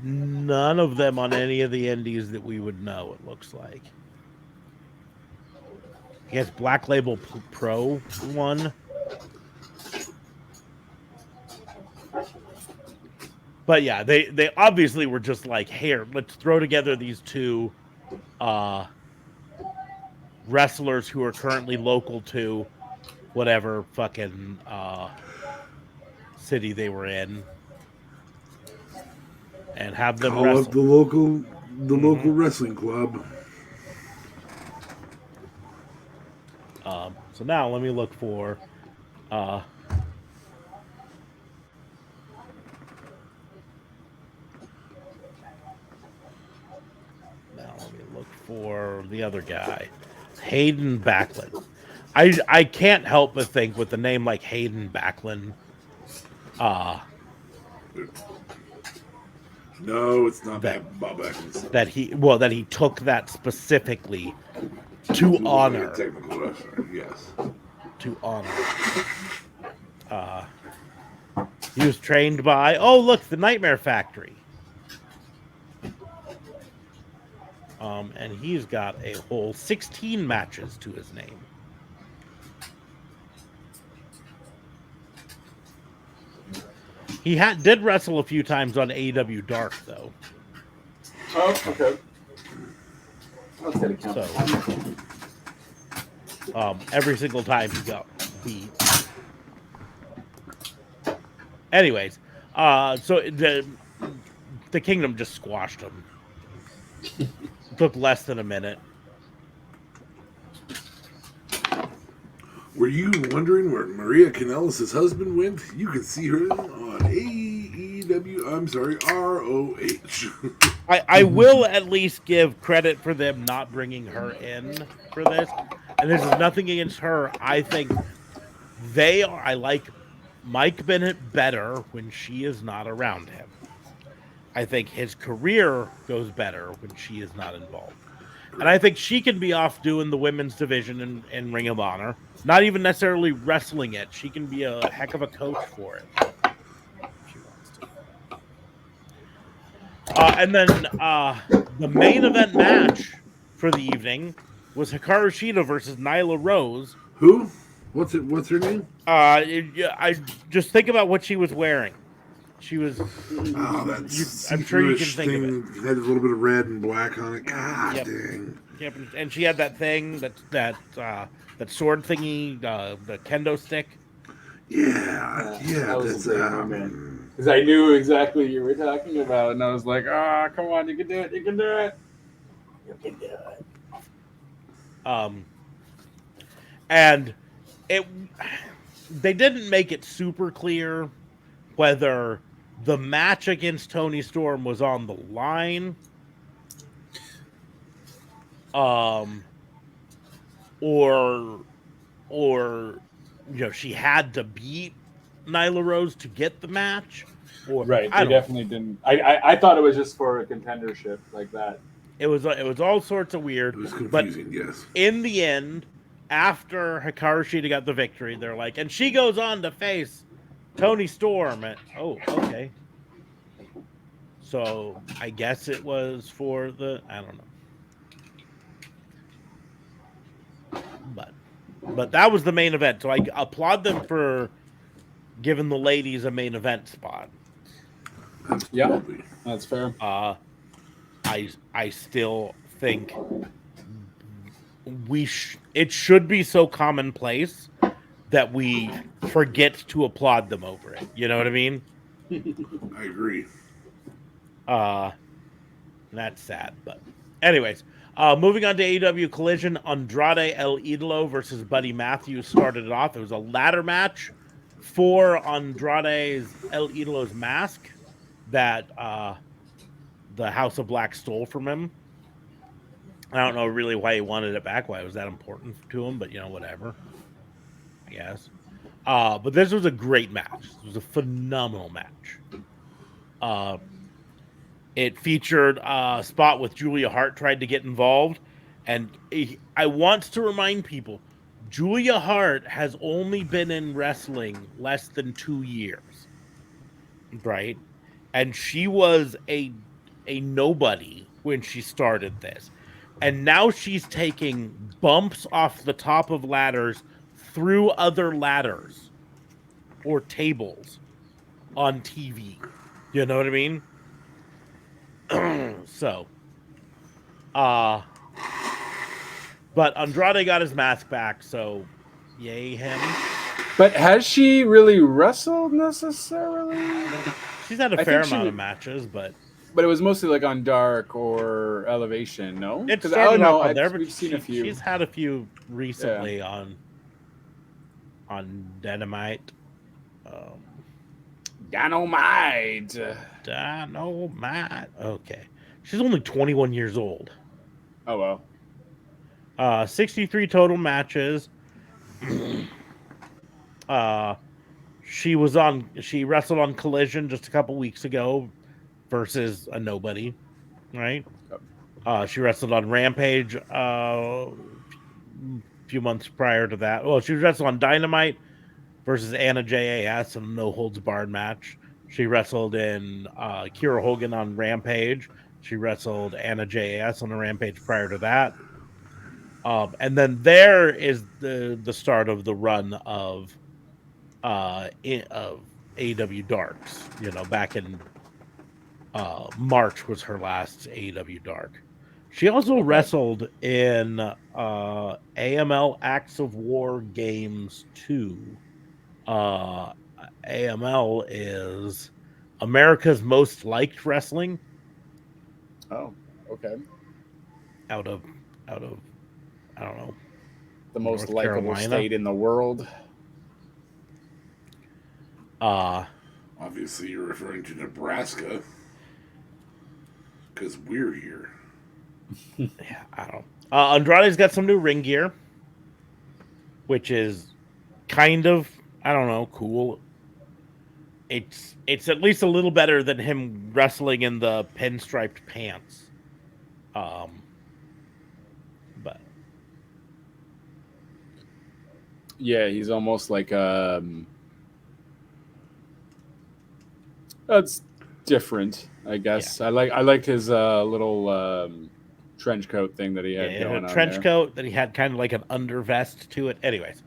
none of them on any of the indies that we would know, it looks like. He has Black Label Pro one. But yeah, they obviously were just like, here, let's throw together these two wrestlers who are currently local to whatever fucking city they were in, and have them call wrestle. Up the local local wrestling club. So now let me look for now let me look for the other guy, Hayden Backlund. I can't help but think with a name like Hayden Backlund, no, it's not Bob Backlund. That he took that specifically to honor. Technical wrestler, yes. To honor. He was trained by, look, the Nightmare Factory. And he's got a whole 16 matches to his name. He did wrestle a few times on AEW Dark, though. Oh, okay. That's gonna count. So, every single time he got beat. Anyways, so the Kingdom just squashed him. Took less than a minute. Were you wondering where Maria Kanellis' husband went? You can see her on AEW. I'm sorry, ROH. I will at least give credit for them not bringing her in for this. And this is nothing against her. I think I like Mike Bennett better when she is not around him. I think his career goes better when she is not involved. And I think she can be off doing the women's division in Ring of Honor. Not even necessarily wrestling it. She can be a heck of a coach for it. If she wants to. And then the main event match for the evening was Hikaru Shida versus Nyla Rose. Who? What's her name? I just think about what she was wearing. She was. That's I'm sure you can think of it. It had a little bit of red and black on it. God dang. Yep, and she had that thing that sword thingy, the kendo stick. Yeah. That's because I knew exactly what you were talking about, and I was like, come on, you can do it, you can do it, you can do it. And they didn't make it super clear whether the match against Toni Storm was on the line, or she had to beat Nyla Rose to get the match, or Right. I They don't know. definitely didn't. I thought it was just for a contendership like that. It was all sorts of weird, It was but confusing, yes. in the end, after Hikaru Shida got the victory, they're like, and she goes on to face Tony Storm. And, oh, okay. So I guess it was for I don't know, but that was the main event. So I applaud them for giving the ladies a main event spot. Absolutely. Yeah, that's fair. I still think it should be so commonplace that we forget to applaud them over it. You know what I mean? I agree. That's sad, but anyways, moving on to AEW Collision, Andrade El Idolo versus Buddy Matthews started it off. It was a ladder match for Andrade's El Idolo's mask that the House of Black stole from him. I don't know really why he wanted it back, why it was that important to him, but whatever. I guess. But this was a great match. It was a phenomenal match. It featured a spot with Julia Hart tried to get involved. And I want to remind people, Julia Hart has only been in wrestling less than 2 years. Right? And she was a nobody when she started this. And now she's taking bumps off the top of ladders through other ladders or tables on TV. You know what I mean? So, but Andrade got his mask back, so yay him. But has she really wrestled necessarily? She's had a fair amount of matches, but it was mostly like on Dark or Elevation, no? It started off on there, but we've seen a few. She's had a few recently on Dynamite. Dynamite. Okay. She's only 21 years old. Oh, well. 63 total matches. She wrestled on Collision just a couple weeks ago versus a nobody, right? She wrestled on Rampage a few months prior to that. Well, she wrestled on Dynamite versus Anna JAS in a no holds barred match. She wrestled in Kiera Hogan on Rampage. She wrestled Anna JAS on a Rampage prior to that. And then there is the start of the run of AEW Darks. Back in March was her last AEW Dark. She also wrestled in AML Acts of War Games 2. AML is America's Most Liked Wrestling. Oh, okay. Out of I don't know, the most North likable Carolina state in the world. Obviously, you're referring to Nebraska because we're here. Yeah, I don't. Andrade's got some new ring gear, which is kind of, I don't know, cool. It's at least a little better than him wrestling in the pinstriped pants. But yeah, he's almost like that's different, I guess. Yeah. I liked his little trench coat thing that he had going on. A trench coat that he had kind of like an undervest to it. Anyways,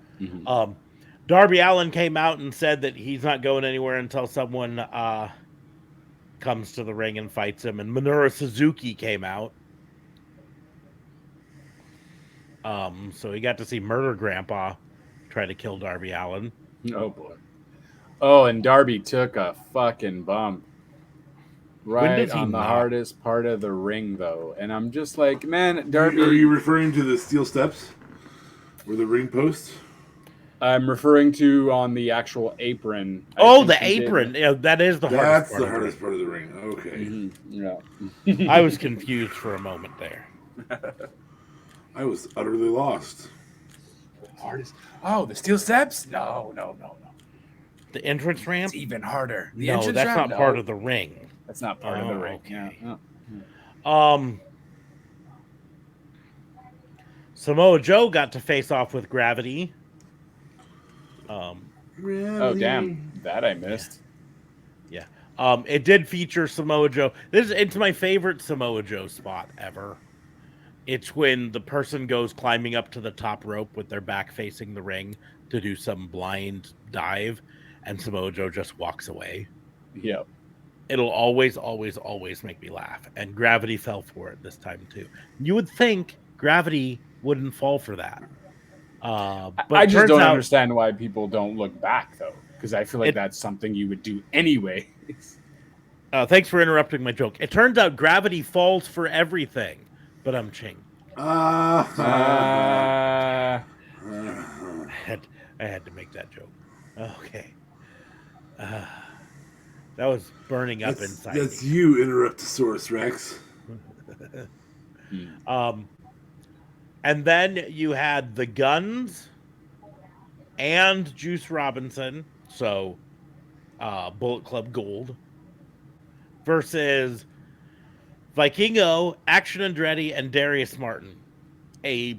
Darby Allin came out and said that he's not going anywhere until someone comes to the ring and fights him. And Minoru Suzuki came out. So he got to see Murder Grandpa try to kill Darby Allin. Oh, boy. Oh, and Darby took a fucking bump. Right on the hardest part of the ring, though. And I'm just like, man, Darby... Are you referring to the steel steps? Or the ring posts? I'm referring to on the actual apron. The apron. Yeah, that is the hardest part. That's the hardest part of the ring. Okay. Mm-hmm. Yeah. I was confused for a moment there. I was utterly lost. Hardest. Oh, the steel steps? No. The entrance ramp? It's even harder. The No, entrance that's ramp? not part of the ring. That's not part of the ring. Okay. Yeah. Oh. Samoa Joe got to face off with Gravity. Oh, damn. That I missed. Yeah. It did feature Samoa Joe. It's my favorite Samoa Joe spot ever. It's when the person goes climbing up to the top rope with their back facing the ring to do some blind dive, and Samoa Joe just walks away. Yep. It'll always, always, always make me laugh. And Gravity fell for it this time too. You would think Gravity wouldn't fall for that. But I just don't out, understand why people don't look back, though, because I feel like that's something you would do anyway. Thanks for interrupting my joke. It turns out Gravity falls for everything, but I'm Ching. I had to make that joke. Okay. That was burning up inside. That's you, Interruptosaurus Rex. And then you had the Guns and Juice Robinson, so Bullet Club Gold, versus Vikingo, Action Andretti, and Darius Martin. A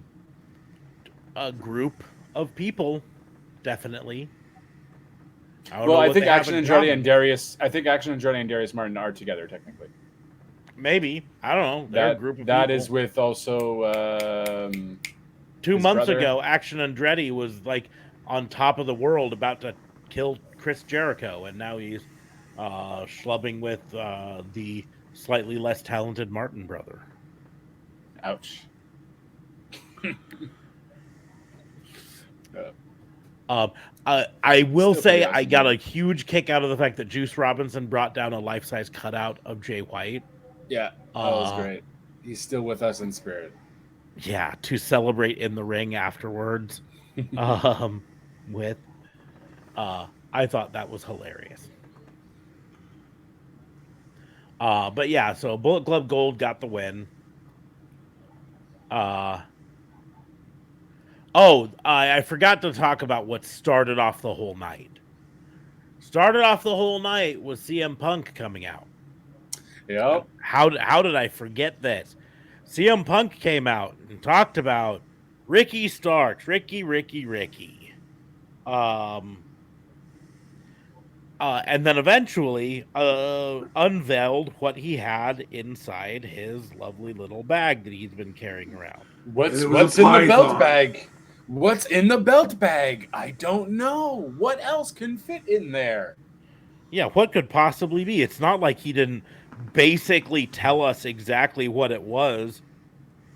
group of people, definitely. I think Action Andretti and Darius Martin are together technically. Maybe. I don't know. They're a group of that people. is with also 2 months ago, Action Andretti was like on top of the world about to kill Chris Jericho, and now he's schlubbing with the slightly less talented Martin brother. Ouch. I will say I got a huge kick out of the fact that Juice Robinson brought down a life-size cutout of Jay White. Yeah, that was great. He's still with us in spirit. Yeah, to celebrate in the ring afterwards. I thought that was hilarious. But yeah, so Bullet Club Gold got the win. I forgot to talk about what started off the whole night. Started off the whole night was CM Punk coming out. Yep. How did I forget this? CM Punk came out and talked about Ricky Starks, Ricky. And then eventually unveiled what he had inside his lovely little bag that he's been carrying around. What's in the belt bag? What's in the belt bag? I don't know. What else can fit in there? Yeah, what could possibly be? It's not like he didn't basically tell us exactly what it was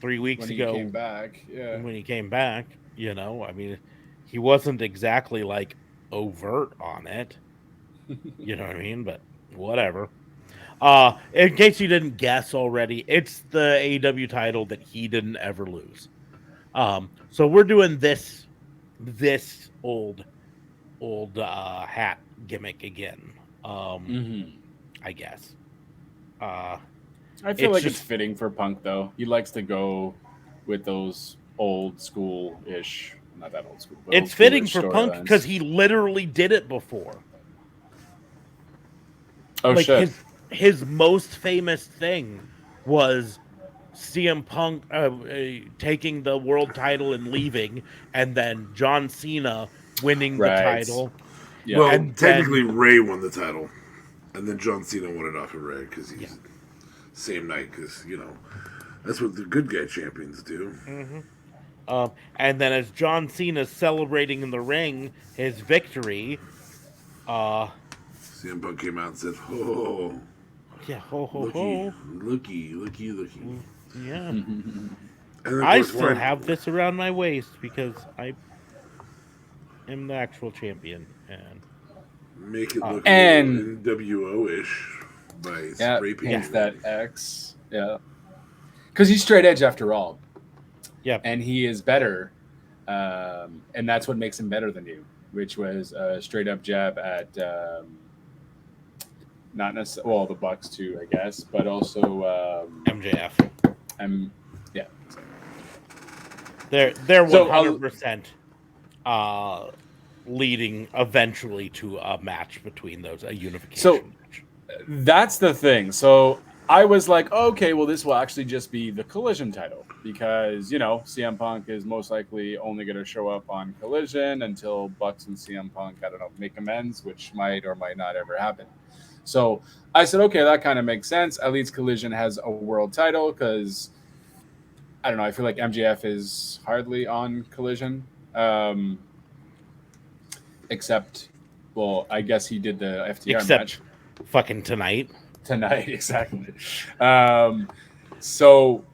3 weeks ago. When he came back, yeah. When he came back, I mean, he wasn't exactly like overt on it. You know what I mean? But whatever. In case you didn't guess already, it's the AEW title that he didn't ever lose. So we're doing this old hat gimmick again. I guess. I feel like it's fitting for Punk, though. He likes to go with those old school-ish, not that old school. But it's fitting for Punk because he literally did it before. Oh, like shit. His most famous thing was CM Punk taking the world title and leaving, and then John Cena winning the title. Yeah. Well, and technically Ray won the title, and then John Cena won it off of Ray because he's same night because that's what the good guy champions do. Mm-hmm. And then as John Cena's celebrating in the ring his victory, CM Punk came out and said, "Oh, yeah, looky." Yeah. And I still have this around my waist because I am the actual champion, and make it look NWO-ish by spray painting that X, because he's straight edge after all. Yeah, and he is better, and that's what makes him better than you, which was a straight up jab at. Not necessarily, well, the Bucks too, I guess, but also MJF. They're 100% leading eventually to a match between those, a unification So match. that's the thing. So I was like, okay, well, this will actually just be the Collision title because, CM Punk is most likely only going to show up on Collision until Bucks and CM Punk, I don't know, make amends, which might or might not ever happen. So I said, okay, that kind of makes sense. At least Collision has a world title because, I don't know, I feel like MJF is hardly on Collision. Except, well, I guess he did the FTR match. Fucking tonight. Exactly. So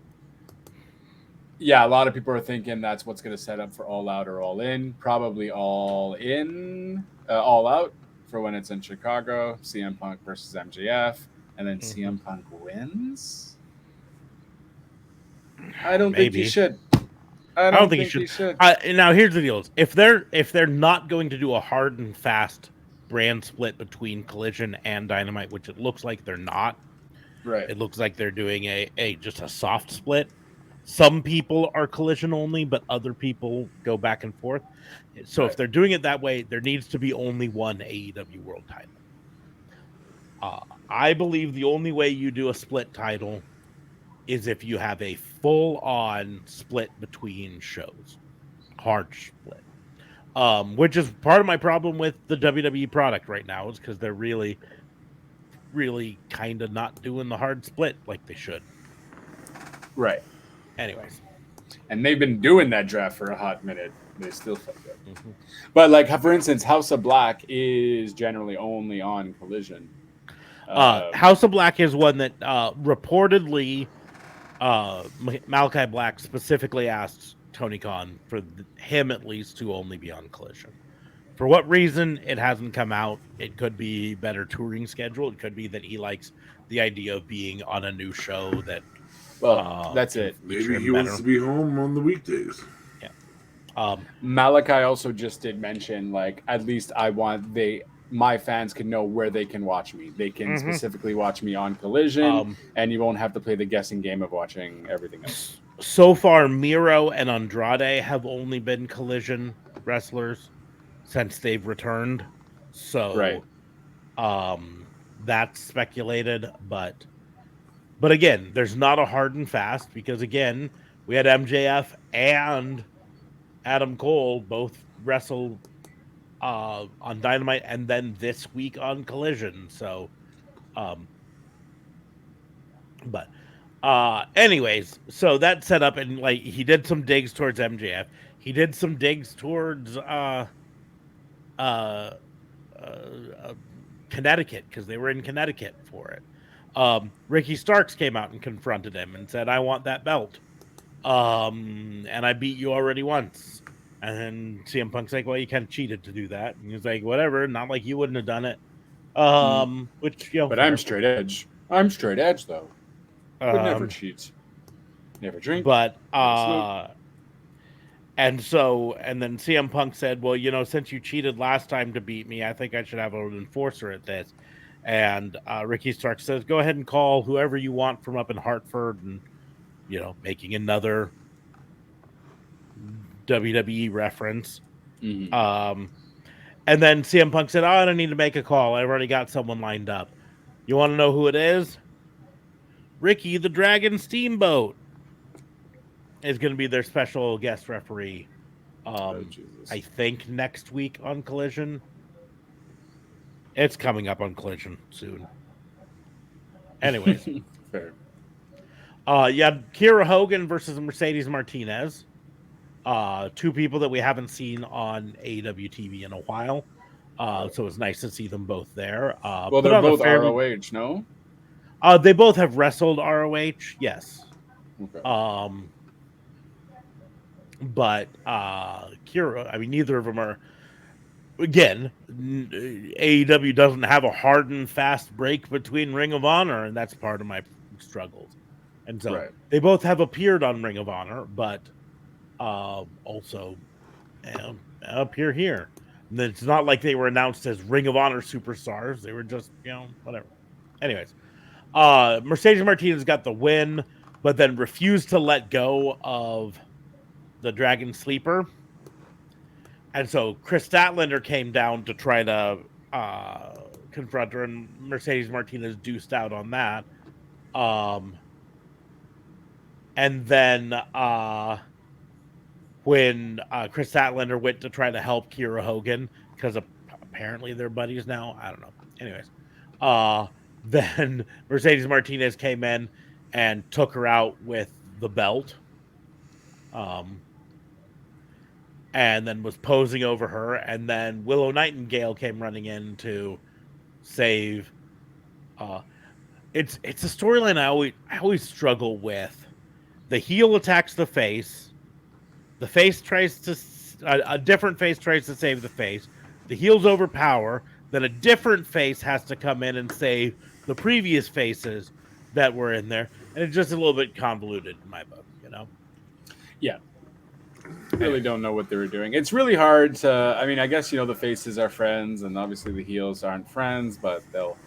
yeah, a lot of people are thinking that's what's going to set up for All Out or All In. Probably All Out for when it's in Chicago. CM Punk versus MJF, and then CM Punk wins. I don't think he should. I don't think he should. Now here's the deal: if they're not going to do a hard and fast brand split between Collision and Dynamite, which it looks like they're not. Right. It looks like they're doing a just a soft split. Some people are Collision only, but other people go back and forth. So if they're doing it that way, there needs to be only one AEW World title. I believe the only way you do a split title is if you have a full-on split between shows, hard split. Which is part of my problem with the WWE product right now, is because they're really, really kind of not doing the hard split like they should. Right. Anyways. And they've been doing that draft for a hot minute. They still fuck up. Mm-hmm. But like, for instance, House of Black is generally only on Collision. House of Black is one that reportedly Malachi Black specifically asked Tony Khan for him at least to only be on Collision. For what reason, it hasn't come out. It could be better touring schedule. It could be that he likes the idea of being on a new show that. Well, that's it. Maybe he wants to be home on the weekdays. Yeah. Malachi also just did mention, like, at least I want my fans can know where they can watch me. They can specifically watch me on Collision, and you won't have to play the guessing game of watching everything else. So far, Miro and Andrade have only been Collision wrestlers since they've returned. So, that's speculated, but again, there's not a hard and fast because again, we had MJF and Adam Cole both wrestle on Dynamite and then this week on Collision. So, anyways, so that set up, and like he did some digs towards MJF. He did some digs towards Connecticut because they were in Connecticut for it. Ricky Starks came out and confronted him and said, "I want that belt, and I beat you already once." And then CM Punk's like, "Well, you kind of cheated to do that." And he's like, "Whatever, not like you wouldn't have done it." Which but I'm straight edge. I'm straight edge though. Would never cheat, never drink. But and then CM Punk said, "Well, since you cheated last time to beat me, I think I should have an enforcer at this." And Ricky Starks says, "Go ahead and call whoever you want from up in Hartford," and making another WWE reference. Mm-hmm. And then CM Punk said, "Oh, I don't need to make a call. I've already got someone lined up. You want to know who it is? Ricky the Dragon Steamboat is going to be their special guest referee. I think next week on Collision. It's coming up on Collision soon. Anyways. Fair. You had Kiera Hogan versus Mercedes Martinez. Two people that we haven't seen on AEW TV in a while. So it's nice to see them both there. Well, they're both ROH, no? They both have wrestled ROH, yes. Okay. But Kiera, neither of them are. Again, AEW doesn't have a hard and fast break between Ring of Honor, and that's part of my struggles. And so they both have appeared on Ring of Honor, but also appear here. And it's not like they were announced as Ring of Honor superstars. They were just, whatever. Anyways, Mercedes Martinez got the win, but then refused to let go of the Dragon Sleeper. And so Chris Statlander came down to try to confront her, and Mercedes Martinez deuced out on that. And then when Chris Statlander went to try to help Kiera Hogan, because apparently they're buddies now. I don't know. Anyways, then Mercedes Martinez came in and took her out with the belt. And then was posing over her, and then Willow Nightingale came running in to save. It's a storyline I always struggle with. The heel attacks the face. The face tries to a different face tries to save the face. The heels overpower. Then a different face has to come in and save the previous faces that were in there, and it's just a little bit convoluted in my book, you know. Yeah. Really don't know what they were doing. It's really hard to. I mean, I guess the faces are friends, and obviously the heels aren't friends, but they'll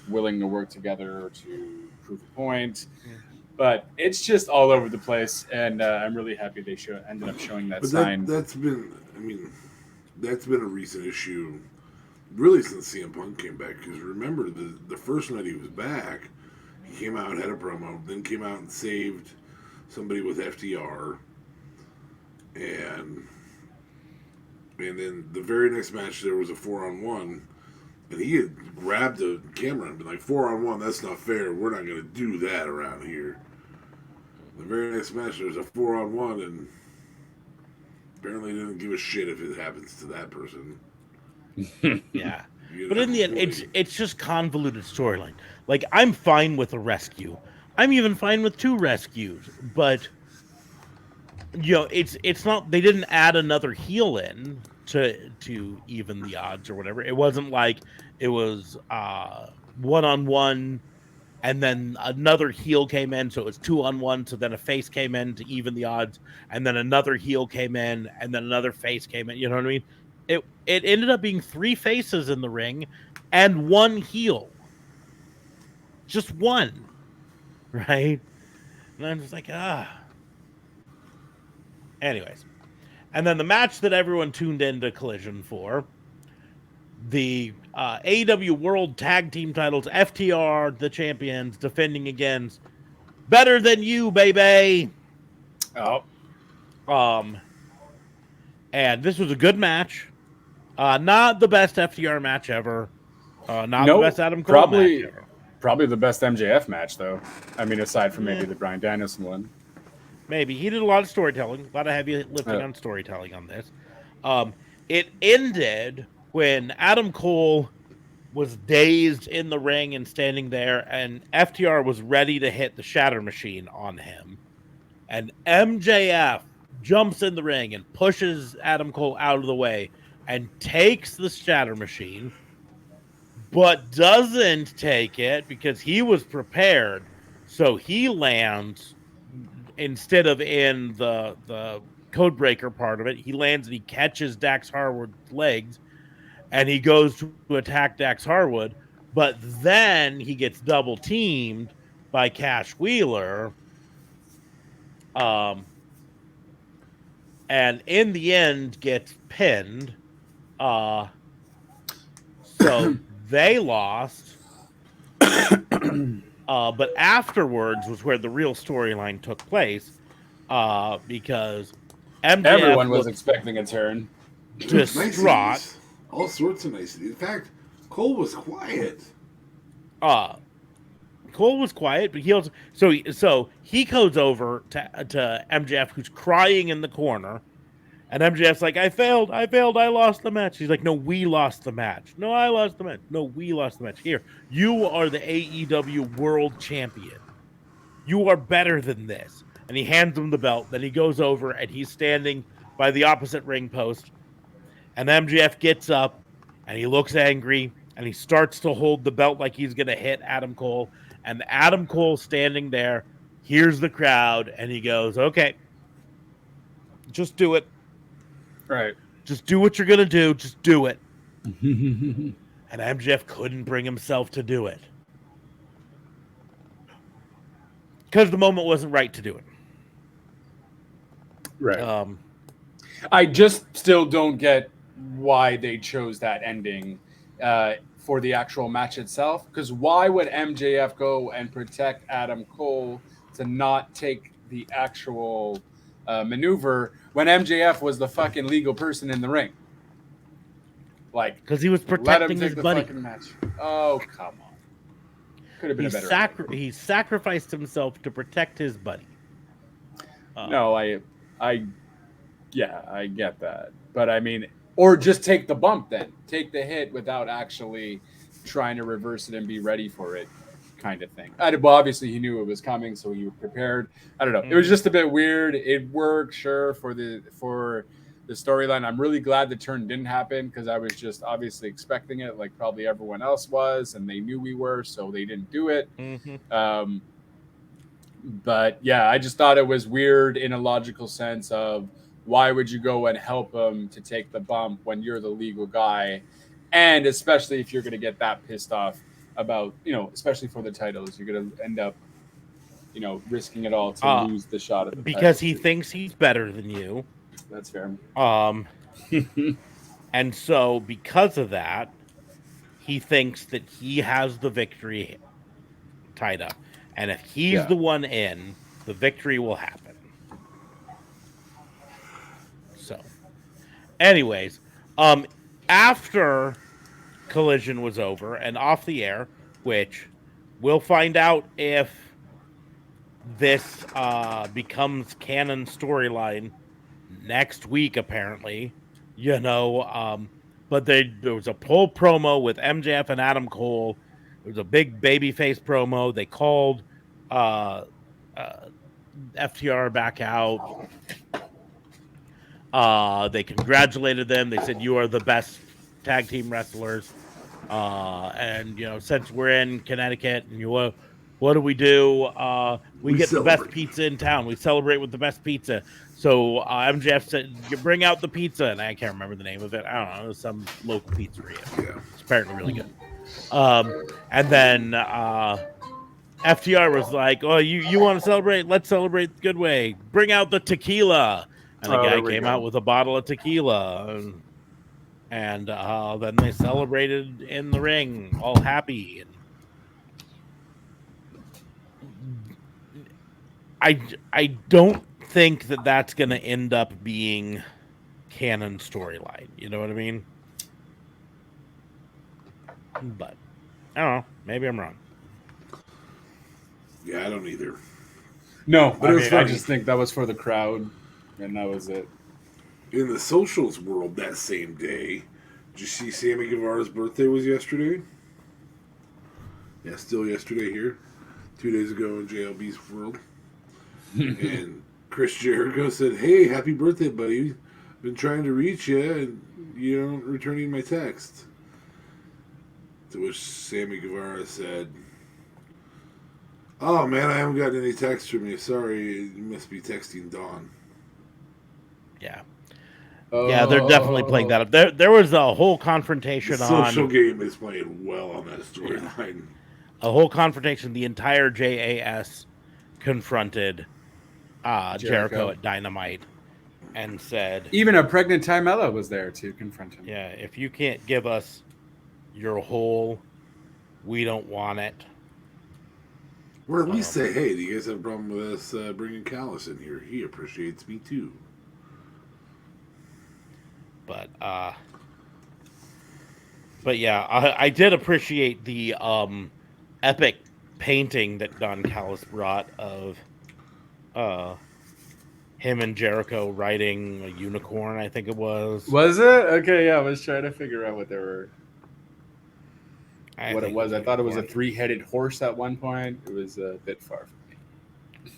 willing to work together to prove a point. But it's just all over the place, and I'm really happy they ended up showing that sign. That's been a recent issue, really, since CM Punk came back. Because remember, the first night he was back, he came out, had a promo, then came out and saved somebody with FTR. And then the very next match, there was a 4-on-1, and he had grabbed the camera and been like, 4-on-1, that's not fair. We're not going to do that around here. The very next match, there was a 4-on-1, and apparently didn't give a shit if it happens to that person. Yeah. But in the end, it's just convoluted storyline. Like, I'm fine with a rescue. I'm even fine with 2 rescues, but it's not. They didn't add another heel in to even the odds or whatever. It wasn't like it was 1-on-1, and then another heel came in, so it was 2-on-1. So then a face came in to even the odds, and then another heel came in, and then another face came in. You know what I mean? It ended up being 3 faces in the ring and 1 heel, just 1, right? And I'm just like, Anyways, and then the match that everyone tuned into Collision for, the AEW World Tag Team titles, FTR, the champions, defending against Better Than You, baby. Oh. And this was a good match. Not the best FTR match ever. Not the best Adam Cole match ever. Probably the best MJF match, though. I mean, aside from maybe the Bryan Danielson one. Maybe. He did a lot of storytelling, a lot of heavy lifting on storytelling on this. It ended when Adam Cole was dazed in the ring and standing there, and FTR was ready to hit the Shatter Machine on him. And MJF jumps in the ring and pushes Adam Cole out of the way and takes the Shatter Machine, but doesn't take it because he was prepared. So he lands, instead of in the Codebreaker part of it, he lands and he catches Dax Harwood's legs, and he goes to attack Dax Harwood, but then he gets double teamed by Cash Wheeler. And in the end gets pinned. So they lost. But afterwards was where the real storyline took place, because MJF Everyone was expecting a turn. Distraught. All sorts of niceties. In fact, Cole was quiet. Cole was quiet, but he also so he goes over to MJF, who's crying in the corner, and MJF's like, I failed, I lost the match. He's like, no, we lost the match. No, I lost the match. No, we lost the match. Here, you are the AEW World Champion. You are better than this. And he hands him the belt. Then he goes over and he's standing by the opposite ring post. And MJF gets up and he looks angry and he starts to hold the belt like he's going to hit Adam Cole. And Adam Cole standing there hears the crowd and he goes, okay, just do it. Right. Just do what you're going to do. Just do it. And MJF couldn't bring himself to do it, because the moment wasn't right to do it. Right. I just still don't get why they chose that ending for the actual match itself. Because why would MJF go and protect Adam Cole to not take the actual maneuver when MJF was the fucking legal person in the ring? Like, Because he was let him protecting his take the buddy. fucking match. Oh, come on. Could have been a better ending. He sacrificed himself to protect his buddy. No, yeah, I get that. But I mean, or just take the bump then. Take the hit without actually trying to reverse it and be ready for it, kind of thing. Well, obviously he knew it was coming, so he was prepared. I don't know. It was just a bit weird. It worked, sure, for the storyline. I'm really glad the turn didn't happen because I was just obviously expecting it, like probably everyone else was, and they knew we were, so they didn't do it. Mm-hmm. But yeah, I just thought it was weird in a logical sense of why would you go and help him to take the bump when you're the legal guy? And especially if you're going to get that pissed off about, especially for the titles, you're going to end up, risking it all to lose the shot at the because title, he thinks he's better than you. That's fair. And so because of that, he thinks that he has the victory tied up. And if he's the one in, the victory will happen. So, anyways, after Collision was over and off the air, which we'll find out if this becomes canon storyline next week, apparently, but there was a full promo with MJF and Adam Cole. It was a big babyface promo. They called FTR back out. They congratulated them. They said, "You are the best tag team wrestlers." And since we're in Connecticut, and what do? We get the best pizza in town. We celebrate with the best pizza. So MJF said, "You bring out the pizza," and I can't remember the name of it. I don't know, some local pizzeria. Yeah. It's apparently really good. And then FTR was like, "Oh, you want to celebrate? Let's celebrate the good way. Bring out the tequila." And the guy came out with a bottle of tequila, and then they celebrated in the ring, all happy. And I don't think that that's going to end up being canon storyline. You know what I mean? But I don't know. Maybe I'm wrong. Yeah, I don't either. No, but I just think that was for the crowd, and that was it. In the socials world that same day, did you see Sammy Guevara's birthday was yesterday? Yeah, still yesterday here. 2 days ago in JLB's world. And Chris Jericho said, "Hey, happy birthday, buddy. Been trying to reach you, and you aren't returning my text." To which Sammy Guevara said, "Oh, man, I haven't gotten any texts from you. Sorry, you must be texting Dawn." Yeah. Yeah, they're definitely playing that up. There was a whole confrontation the social game is playing well on that storyline. A whole confrontation. The entire JAS confronted Jericho at Dynamite and said, even a pregnant Timella was there to confront him. Yeah, if you can't give us your whole, we don't want it. Or at least say, "Hey, do you guys have a problem with us bringing Callis in here? He appreciates me too." But yeah, I did appreciate the epic painting that Don Callis brought of him and Jericho riding a unicorn, I think it was. Was it? Okay, yeah, I was trying to figure out what they were. What it was. I thought it was a 3-headed horse at one point. It was a bit far from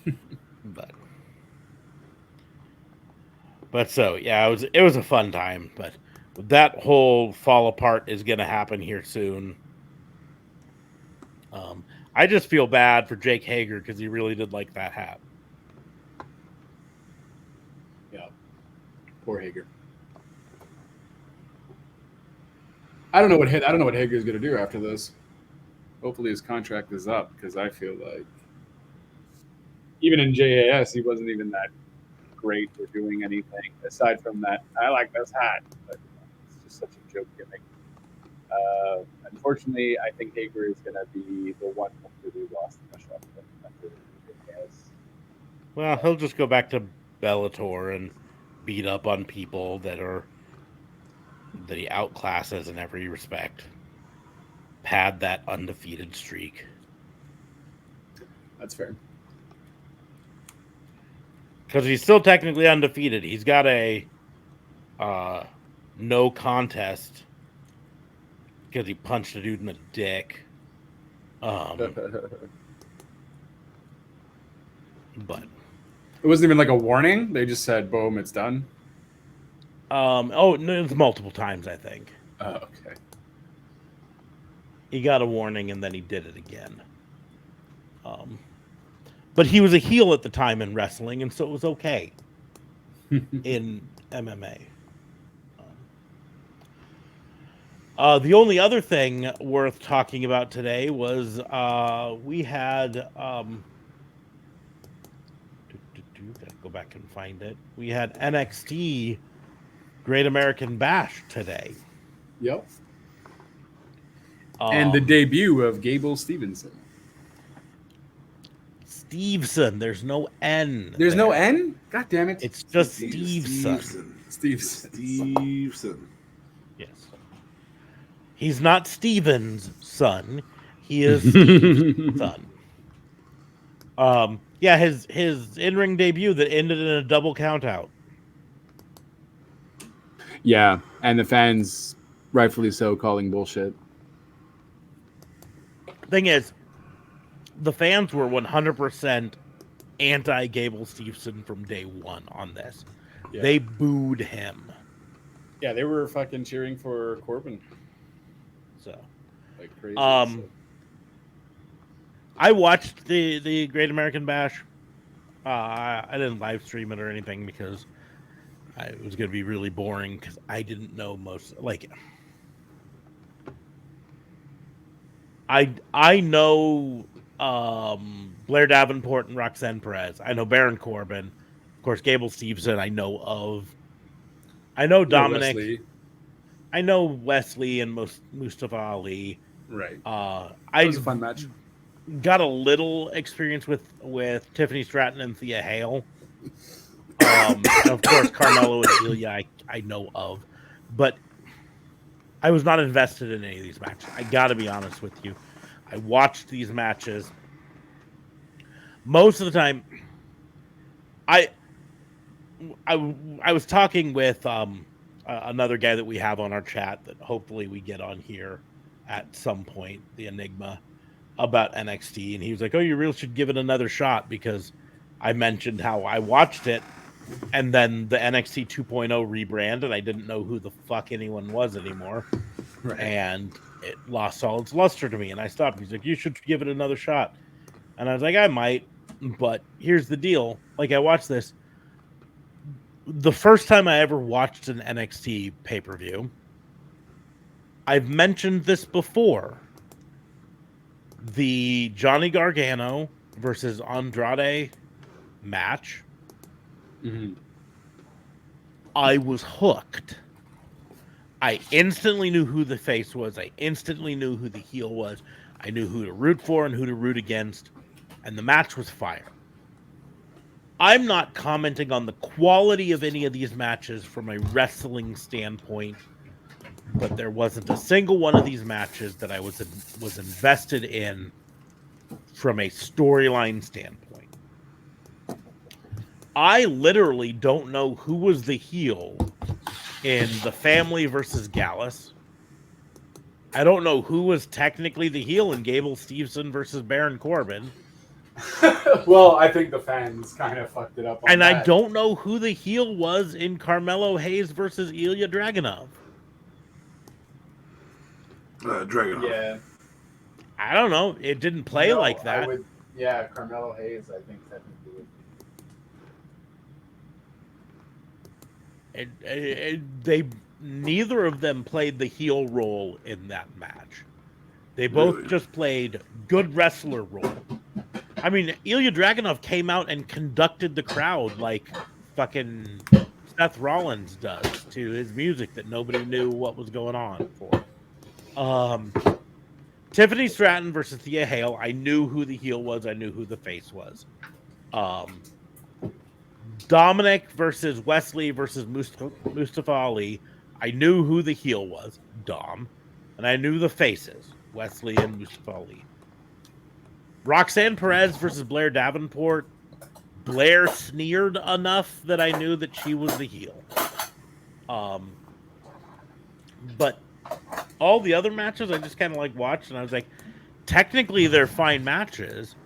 me. But so yeah, it was a fun time. But that whole fall apart is going to happen here soon. I just feel bad for Jake Hager because he really did like that hat. Yeah, poor Hager. I don't know what Hager's going to do after this. Hopefully his contract is up because I feel like even in JAS he wasn't even that great or doing anything aside from that. I like this hat, but it's just such a joke gimmick. Unfortunately, I think Hager is going to be the one completely lost in the shuffle. Well, he'll just go back to Bellator and beat up on people that he outclasses in every respect. Pad that undefeated streak. That's fair. Because he's still technically undefeated. He's got a no contest because he punched a dude in the dick. But it wasn't even like a warning. They just said, "Boom, it's done." No, it's multiple times, I think. Oh, okay. He got a warning and then he did it again. But he was a heel at the time in wrestling, and so it was okay in MMA. The only other thing worth talking about today was we had gotta go back and find it. We had NXT Great American Bash today. Yep. And the debut of Gable Stevenson. Stevenson. There's no N. There's no N? God damn it. It's just Stevenson. Stevenson. Yes. He's not Steven's son. He is Steve's son. Yeah, his in-ring debut that ended in a double countout. Yeah, and the fans, rightfully so, calling bullshit. Thing is, the fans were 100% anti-Gable Stevenson from day one on this. Yeah. They booed him. Yeah, they were fucking cheering for Corbin. So, like crazy. I watched the Great American Bash. I didn't live stream it or anything because it was going to be really boring because I didn't know most. Like, I know Blair Davenport and Roxanne Perez. I know Baron Corbin. Of course, Gable Stevenson I know of. I know Dominic. Wesley. I know Wesley and Mustafa Ali. Right. It was a fun match. Got a little experience with Tiffany Stratton and Thea Hale. And of course, Carmelo and Ilya I know of. But I was not invested in any of these matches. I got to be honest with you. I watched these matches. Most of the time, I was talking with another guy that we have on our chat that hopefully we get on here at some point, the Enigma, about NXT. And he was like, oh, you really should give it another shot because I mentioned how I watched it and then the NXT 2.0 rebrand and I didn't know who the fuck anyone was anymore. Right. And it lost all its luster to me. And I stopped. He's like, you should give it another shot. And I was like, I might. But here's the deal. Like, I watched this. The first time I ever watched an NXT pay-per-view, I've mentioned this before. The Johnny Gargano versus Andrade match. Mm-hmm. I was hooked. I instantly knew who the face was. I instantly knew who the heel was. I knew who to root for and who to root against. And the match was fire. I'm not commenting on the quality of any of these matches from a wrestling standpoint, but there wasn't a single one of these matches that I was invested in from a storyline standpoint. I literally don't know who was the heel in the Family versus Gallus. I don't know who was technically the heel in Gable Stevenson versus Baron Corbin. Well, I think the fans kind of fucked it up. And that. I don't know who the heel was in Carmelo Hayes versus Ilya Dragunov. Dragunov. Yeah. I don't know. It didn't play like that. Carmelo Hayes, I think technically. They neither of them played the heel role in that match. They both just played good wrestler role. I mean, Ilya Dragunov came out and conducted the crowd like fucking Seth Rollins does to his music that nobody knew what was going on for. Tiffany Stratton versus Thea Hale. I knew who the heel was. I knew who the face was. Dominic versus Wesley versus Mustafa Ali. I knew who the heel was, Dom, and I knew the faces, Wesley and Mustafa Ali. Roxanne Perez versus Blair Davenport. Blair sneered enough that I knew that she was the heel. But all the other matches I just kind of like watched, and I was like, technically they're fine matches,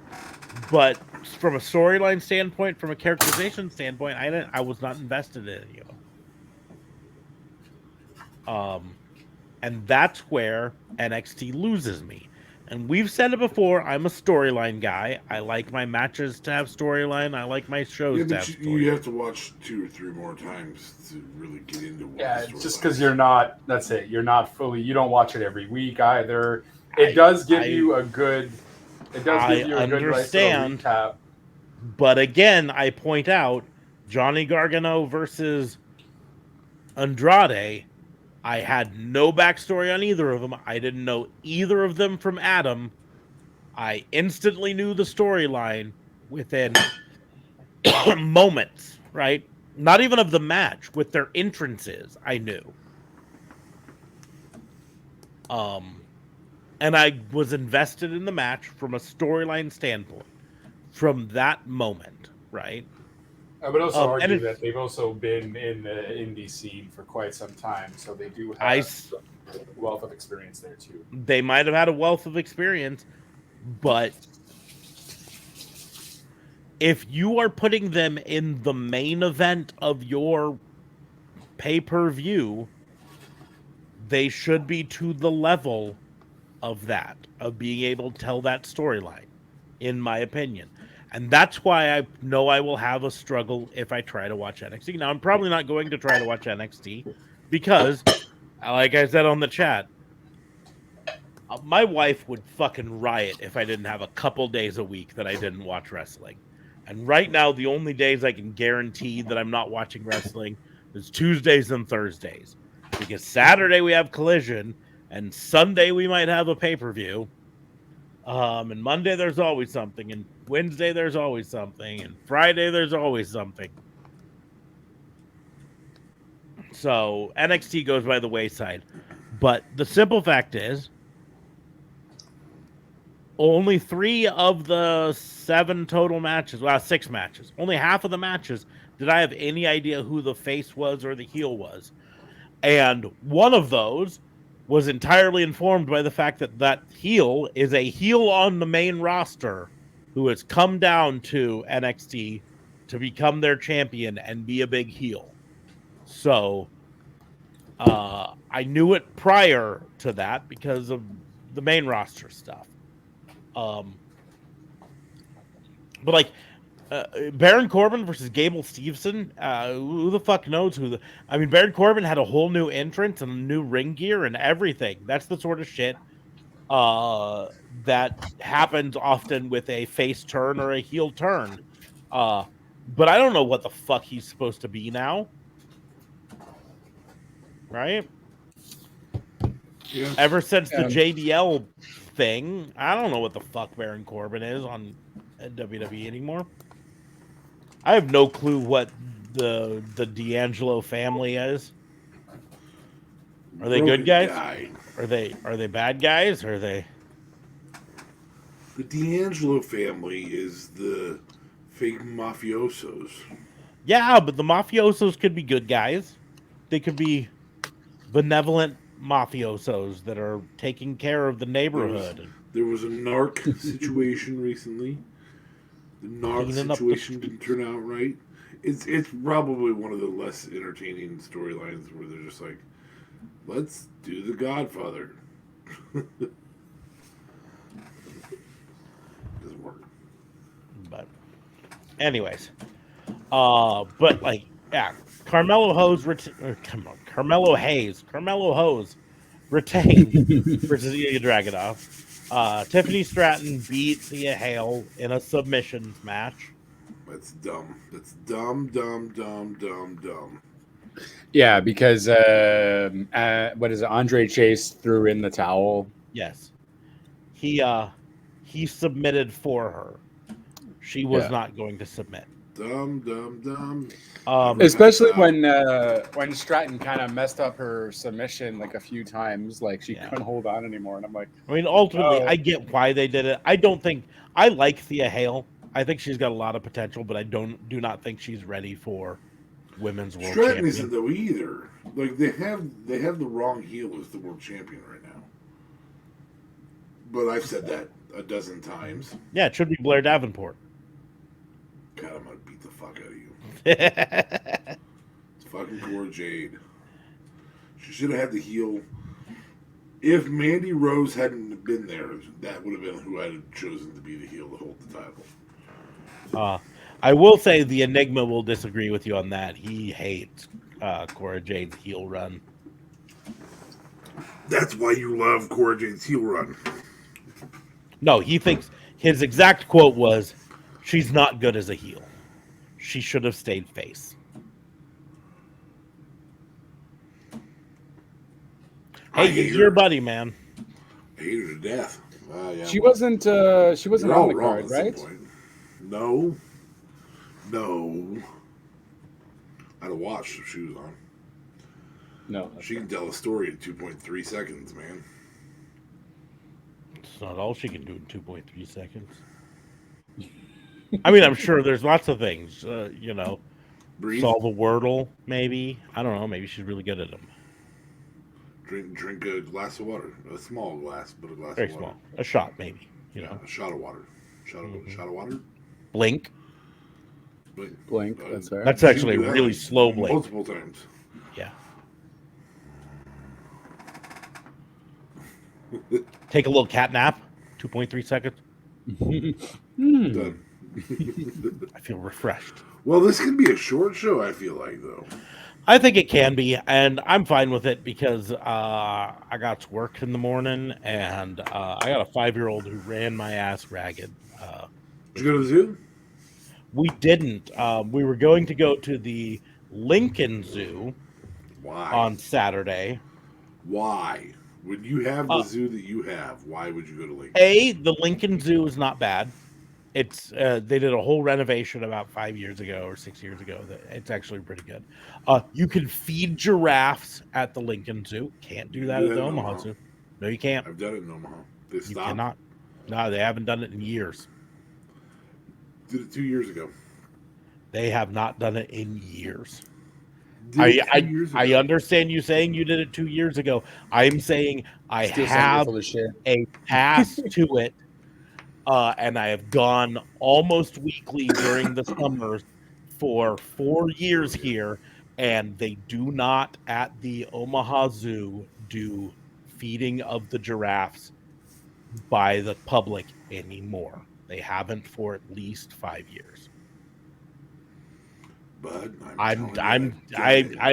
but from a storyline standpoint, from a characterization standpoint, I was not invested in any of them. And that's where NXT loses me. And we've said it before, I'm a storyline guy. I like my matches to have storyline. I like my shows to have storyline. You have to watch 2 or 3 more times to really get into what just because you're not, that's it. You're not fully, you don't watch it every week either. It does give you a good, it does give you a good recap. But again, I point out Johnny Gargano versus Andrade. I had no backstory on either of them. I didn't know either of them from Adam. I instantly knew the storyline within moments, right? Not even of the match, with their entrances, I knew. And I was invested in the match from a storyline standpoint from that moment, right? I would also argue that they've also been in the indie scene for quite some time, so they do have a wealth of experience there too. They might have had a wealth of experience, but if you are putting them in the main event of your pay-per-view, they should be to the level of that, of being able to tell that storyline, in my opinion. And that's why I know I will have a struggle if I try to watch NXT. Now, I'm probably not going to try to watch NXT because, like I said on the chat, my wife would fucking riot if I didn't have a couple days a week that I didn't watch wrestling. And right now, the only days I can guarantee that I'm not watching wrestling is Tuesdays and Thursdays. Because Saturday we have Collision, and Sunday we might have a pay-per-view. And Monday there's always something, and Wednesday there's always something, and Friday there's always something. So NXT goes by the wayside. But the simple fact is, only 3 of the 7 total matches, well, 6 matches, only half of the matches did I have any idea who the face was or the heel was. And one of those was entirely informed by the fact that that heel is a heel on the main roster who has come down to NXT to become their champion and be a big heel. So I knew it prior to that because of the main roster stuff. But like Baron Corbin versus Gable Steveson, who the fuck knows who the... I mean, Baron Corbin had a whole new entrance and new ring gear and everything. That's the sort of shit that happens often with a face turn or a heel turn. But I don't know what the fuck he's supposed to be now. Right? Yeah. Ever since the JBL thing, I don't know what the fuck Baron Corbin is on WWE anymore. I have no clue what the D'Angelo family is. Are they good guys? Are they bad guys? Or are they? The D'Angelo family is the fake mafiosos. Yeah, but the mafiosos could be good guys. They could be benevolent mafiosos that are taking care of the neighborhood. There was a narc situation recently. The narc situation didn't turn out right. It's probably one of the less entertaining storylines where they're just like, let's do The Godfather. Doesn't work. But anyways, but like, yeah, Carmelo Hayes retained versus Ilya Dragunov. Tiffany Stratton beat Thea Hale in a submissions match. That's dumb. That's dumb, dumb, dumb, dumb, dumb. Yeah, because what is it? Andre Chase threw in the towel. Yes. He submitted for her. She was Yeah. not going to submit. Dumb, dumb, dumb. Especially when Stratton kind of messed up her submission like a few times, like she couldn't hold on anymore, and I'm like, I mean, ultimately, Oh. I get why they did it. I don't think I like Thea Hale. I think she's got a lot of potential, but I do not think she's ready for women's world Stratton champion. isn't though either. Like they have the wrong heel as the world champion right now. But I've said that a dozen times. Yeah, it should be Blair Davenport. God, I'm gonna beat the fuck out of you. Yeah, It's fucking Cora Jade. She should have had the heel. If Mandy Rose hadn't been there, that would have been who I'd have chosen to be the heel to hold the title. I will say the Enigma will disagree with you on that. He hates Cora Jade's heel run. That's why you love Cora Jade's heel run. No, he thinks his exact quote was, "She's not good as a heel. She should have stayed face." Hey, he's your buddy, man. I hate her to death. Yeah. she wasn't on the wrong card, at right? some point. No. I'd have watched if she was on. No, She can tell a story in 2.3 seconds, man. It's not all she can do in 2.3 seconds. I mean, I'm sure there's lots of things. Breathe. Solve a Wordle, maybe. I don't know. Maybe she's really good at them. Drink a glass of water. A small glass, but a glass Very of water. small. A shot, maybe. A shot of water. Shot of water? Blink. Blink. That's fair. That's actually a really slow blink. Multiple times. Yeah. Take a little cat nap. 2.3 seconds. Done. I feel refreshed. Well, this could be a short show, I feel like, though. I think it can be, and I'm fine with it because I got to work in the morning, and I got a 5-year-old who ran my ass ragged. Did you go to the zoo? We didn't. We were going to go to the Lincoln Zoo Why? on Saturday. Why? When you have the zoo that you have, why would you go to Lincoln? The Lincoln Zoo is not bad. It's they did a whole renovation about 5 years ago or 6 years ago. It's actually pretty good. You can feed giraffes at the Lincoln Zoo. Can't do that at the Omaha Zoo. No, you can't. I've done it in Omaha. They You stopped. cannot. No, they haven't done it in years. Did it 2 years ago. They have not done it in years. Did it 2 years I ago. understand you saying you did it 2 years ago. I'm saying I Still have full of shit. a pass to it, and I have gone almost weekly during the summers for 4 years here, and they do not at the Omaha Zoo do feeding of the giraffes by the public anymore. They haven't for at least 5 years. But I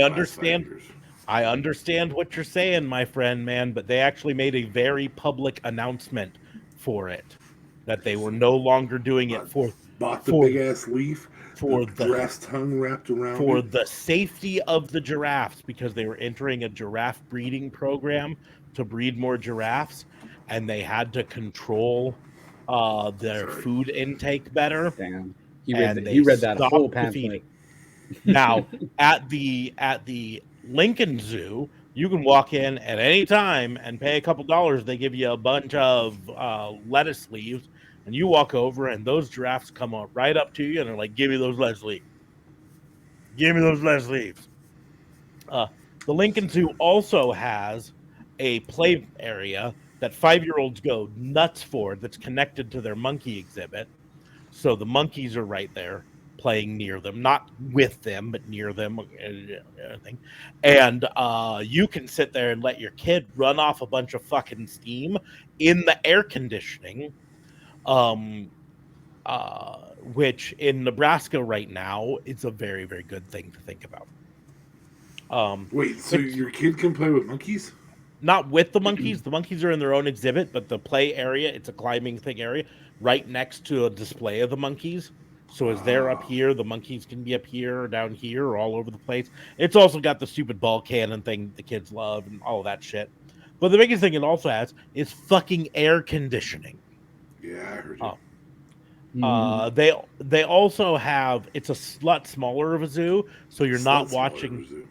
understand. I understand what you're saying, my friend, man, but they actually made a very public announcement for it that they were no longer doing it Bought the big ass leaf for the grass tongue wrapped around for it. the safety of the giraffes, because they were entering a giraffe breeding program to breed more giraffes, and they had to control their food intake better. Damn. He And read that stopped whole the pamphlet. feeding. Now, at the Lincoln Zoo, you can walk in at any time and pay a couple dollars. They give you a bunch of lettuce leaves, and you walk over, and those giraffes come up right up to you, and they're like, "Give me those lettuce leaves. Give me those lettuce leaves." The Lincoln Zoo also has a play area that 5-year-olds go nuts for. That's connected to their monkey exhibit, so the monkeys are right there, playing near them, not with them, but near them, and you can sit there and let your kid run off a bunch of fucking steam in the air conditioning, which in Nebraska right now is a very, very good thing to think about. Wait, so your kid can play with monkeys? Not with the monkeys. The monkeys are in their own exhibit, but the play area, it's a climbing thing area right next to a display of the monkeys. So as they're up here, the monkeys can be up here or down here or all over the place. It's also got the stupid ball cannon thing the kids love and all of that shit. But the biggest thing it also has is fucking air conditioning. Yeah, I heard you. They also have, it's a lot smaller of a zoo, so you're not walking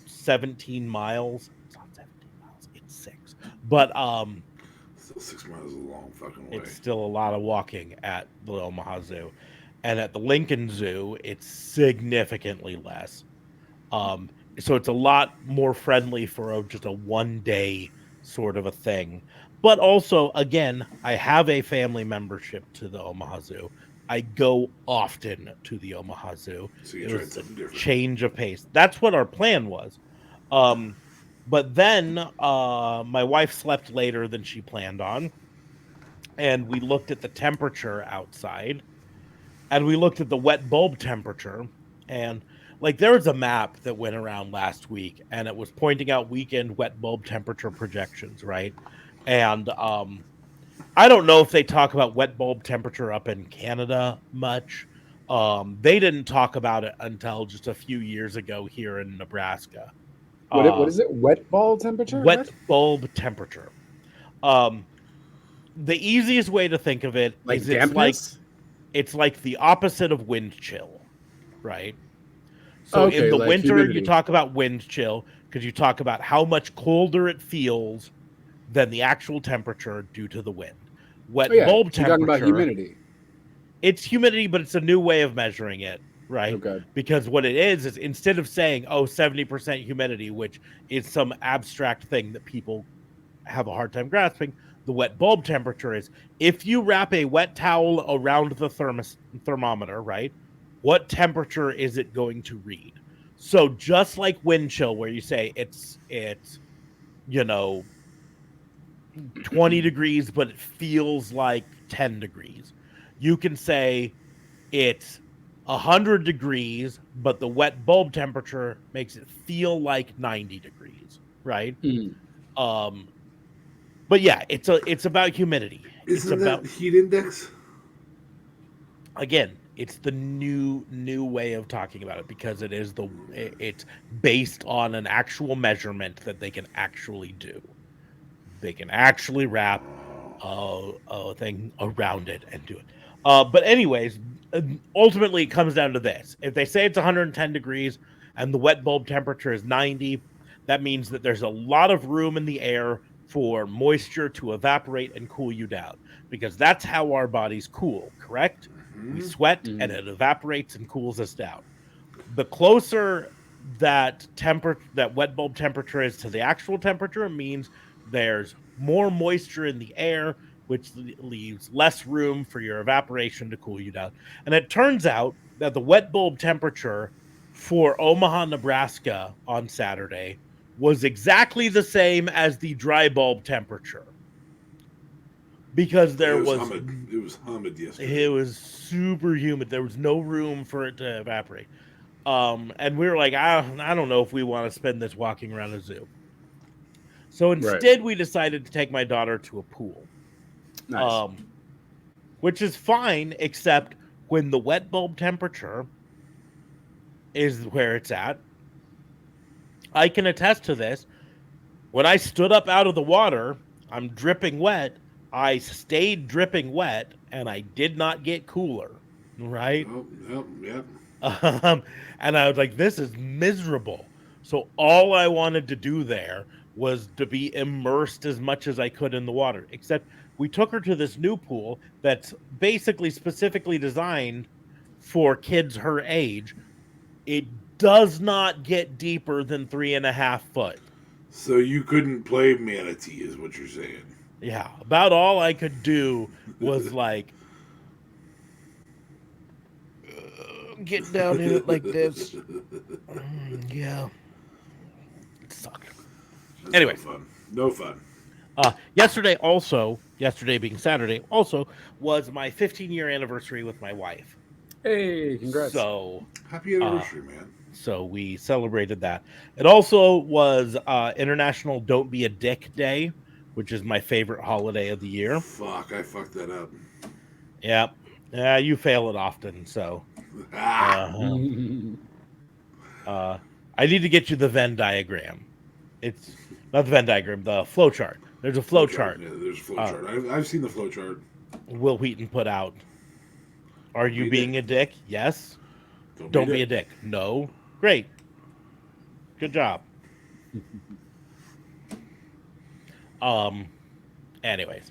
17 miles. It's not 17 miles, it's 6. But still 6 miles is a long fucking way. it's still a lot of walking at the Omaha Zoo. And at the Lincoln Zoo, it's significantly less. So it's a lot more friendly for just a one-day sort of a thing. But also, again, I have a family membership to the Omaha Zoo. I go often to the Omaha Zoo. So you tried something different. Change of pace. That's what our plan was. But then my wife slept later than she planned on. And we looked at the temperature outside. And we looked at the wet bulb temperature. And like there was a map that went around last week. And it was pointing out weekend wet bulb temperature projections, right? And I don't know if they talk about wet bulb temperature up in Canada much. They didn't talk about it until just a few years ago here in Nebraska. What is it? Wet bulb temperature? Wet bulb temperature. The easiest way to think of it like is dampness? it's like the opposite of wind chill, right? So Okay, in the like winter, humidity. you talk about wind chill because you talk about how much colder it feels than the actual temperature due to the wind. Wet bulb temperature. You're talking about humidity. It's humidity, but it's a new way of measuring it, right? Okay. Because what it is instead of saying, 70% humidity, which is some abstract thing that people have a hard time grasping, the wet bulb temperature is if you wrap a wet towel around the thermometer, right? What temperature is it going to read? So just like wind chill, where you say it's 20 degrees, but it feels like 10 degrees. You can say it's 100 degrees, but the wet bulb temperature makes it feel like 90 degrees, right? But yeah, it's about humidity. Isn't it's about that heat index? Again, it's the new way of talking about it because it's based on an actual measurement that they can actually do. They can actually wrap a thing around it and do it. But anyways, ultimately it comes down to this. If they say it's 110 degrees and the wet bulb temperature is 90, that means that there's a lot of room in the air for moisture to evaporate and cool you down. Because that's how our bodies cool, correct? We sweat and it evaporates and cools us down. The closer that wet bulb temperature is to the actual temperature means there's more moisture in the air, which leaves less room for your evaporation to cool you down. And it turns out that the wet bulb temperature for Omaha, Nebraska on Saturday was exactly the same as the dry bulb temperature. Because it was humid yesterday. It was super humid. There was no room for it to evaporate. And we were like, I don't know if we want to spend this walking around a zoo. So instead, we decided to take my daughter to a pool. Nice. Which is fine, except when the wet bulb temperature is where it's at. I can attest to this. When I stood up out of the water, I'm dripping wet. I stayed dripping wet, and I did not get cooler, right? Yep. And I was like, this is miserable. So all I wanted to do there was to be immersed as much as I could in the water, except we took her to this new pool that's basically specifically designed for kids her age. It does not get deeper than 3.5 foot. So you couldn't play manatee, is what you're saying. Yeah, about all I could do was like get down in it like this. Yeah, it sucked. Anyway, no fun. Yesterday being Saturday, also was my 15-year anniversary with my wife. Hey, congrats! So happy anniversary, man. So we celebrated that. It also was International Don't Be a Dick Day, which is my favorite holiday of the year. Fuck, I fucked that up. Yeah. Yeah, you fail it often, so. I need to get you the Venn diagram. It's not the Venn diagram, the flow chart. There's a flow chart. Yeah, there's a flow chart. I've seen the flow chart. Will Wheaton put out. Are you being a dick? Yes. Don't be a dick. No. Great. Good job. Anyways.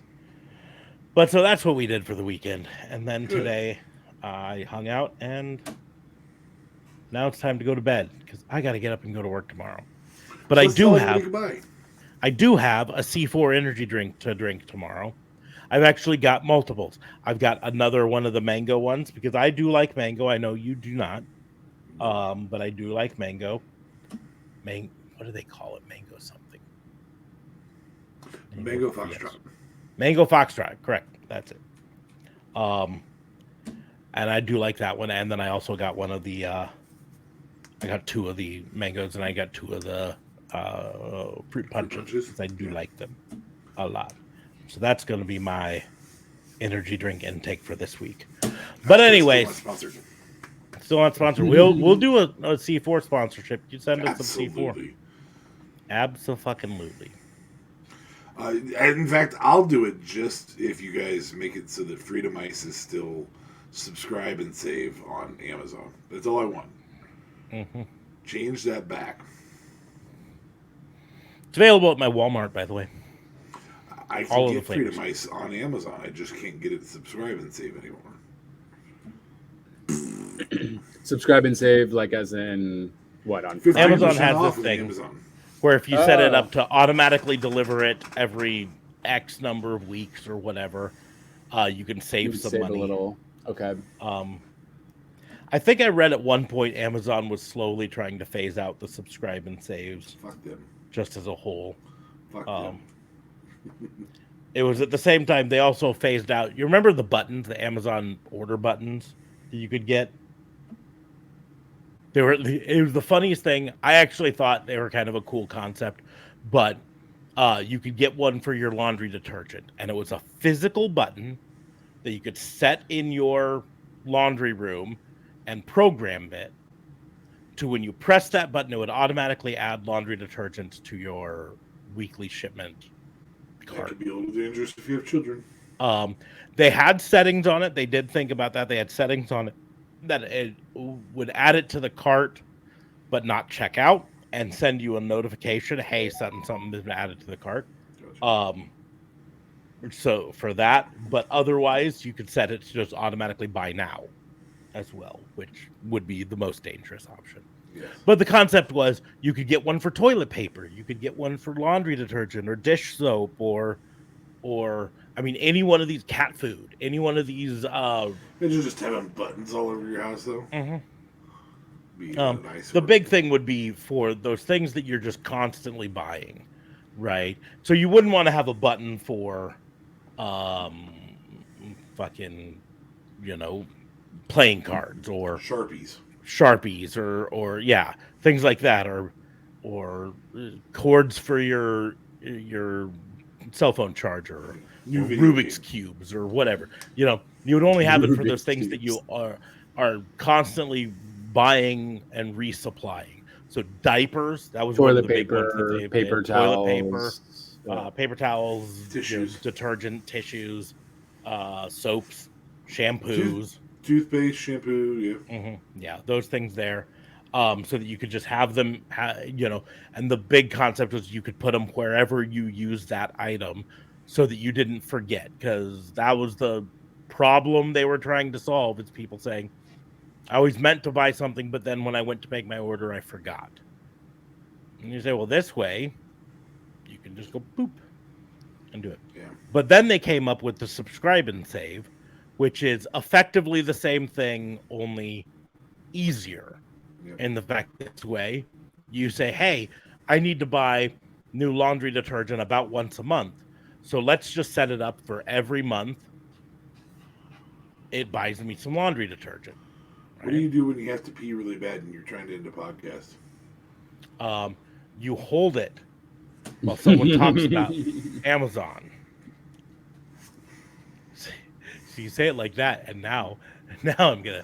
But so that's what we did for the weekend. And then today I hung out and now it's time to go to bed because I got to get up and go to work tomorrow. But I do have a C4 energy drink to drink tomorrow. I've actually got multiples. I've got another one of the mango ones because I do like mango. I know you do not. But I do like mango. What do they call it? Mango something. Mango Foxtrot. Yes. Mango Foxtrot, correct. That's it. And I do like that one. And then I also got one of the I got two of the mangoes and I got two of the fruit punches. I do like them a lot. So that's going to be my energy drink intake for this week. But anyways, still not sponsored. We'll do a C4 sponsorship. You send us some C4. Absolutely. In fact, I'll do it just if you guys make it so that Freedom Ice is still subscribe and save on Amazon. That's all I want. Mm-hmm. Change that back. It's available at my Walmart, by the way. I can get Freedom Ice on Amazon. I just can't get it to subscribe and save anymore. Subscribe and save, like as in what on Amazon has this thing where if you set it up to automatically deliver it every X number of weeks or whatever, you can save some money. A little. Okay. I think I read at one point Amazon was slowly trying to phase out the subscribe and saves. Fuck them. Just as a whole. Fuck them. It was at the same time they also phased out. You remember the buttons, the Amazon order buttons that you could get? It was the funniest thing. I actually thought they were kind of a cool concept, but you could get one for your laundry detergent, and it was a physical button that you could set in your laundry room and program it to when you press that button, it would automatically add laundry detergent to your weekly shipment cart. That could be a little dangerous if you have children. They had settings on it. They did think about that. They had settings on it that it would add it to the cart, but not check out and send you a notification. Hey, something has been added to the cart. Gotcha. So for that, but otherwise you could set it to just automatically buy now as well, which would be the most dangerous option. Yes. But the concept was you could get one for toilet paper, you could get one for laundry detergent or dish soap or I mean any one of these cat food, any one of these you just having buttons all over your house though. Mm-hmm. The big thing would be for those things that you're just constantly buying, right? So you wouldn't want to have a button for fucking, playing cards or Sharpies or yeah, things like that, or cords for your cell phone charger, or Rubik's cubes or whatever. You would only have it for those things that you are constantly buying and resupplying. So diapers, that was one of the big ones that they paper did. towels, toilet paper, paper towels, tissues, detergent, tissues, soaps, shampoos. Toothpaste, shampoo, yeah. Mm-hmm. Yeah, those things there. So that you could just have them, and the big concept was you could put them wherever you use that item so that you didn't forget, because that was the problem they were trying to solve. It's people saying, I always meant to buy something, but then when I went to make my order, I forgot. And you say, well, this way, you can just go boop and do it. Yeah. But then they came up with the subscribe and save, which is effectively the same thing, only easier. Yep. In the fact this way, you say, hey, I need to buy new laundry detergent about once a month. So let's just set it up for every month. It buys me some laundry detergent. Right? What do you do when you have to pee really bad and you're trying to end a podcast? You hold it while someone talks about Amazon. you say it like that, and now I'm gonna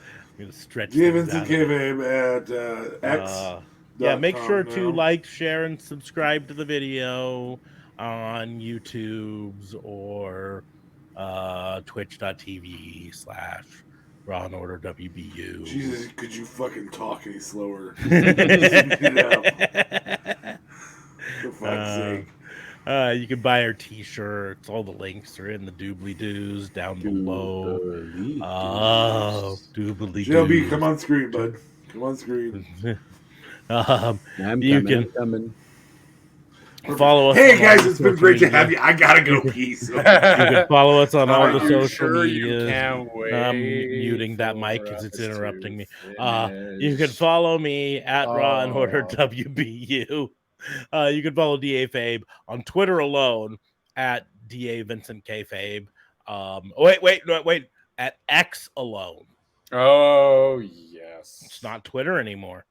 stretch DA things Vincent out. Kayfabe at X. Yeah, make sure to now. like, share, and subscribe to the video on YouTube's or twitch.tv/Raw and Order WBU. Jesus, could you fucking talk any slower? For fuck's sake. You can buy our t-shirts. All the links are in the doobly-doos down below. Doobly-doos. JLB, come on screen, bud. Come on screen. You can coming. follow us. Hey on guys, all it's been great to have you. I gotta go pee. So. You can follow us on all Are the you social sure you medias. can't wait I'm muting that mic for because it's us interrupting to me. You can finish? follow me at Raw and Order Oh. WBU. You can follow DA Fabe on Twitter alone at DA Vincent K Fabe. Wait. At X alone. Oh, yes. It's not Twitter anymore.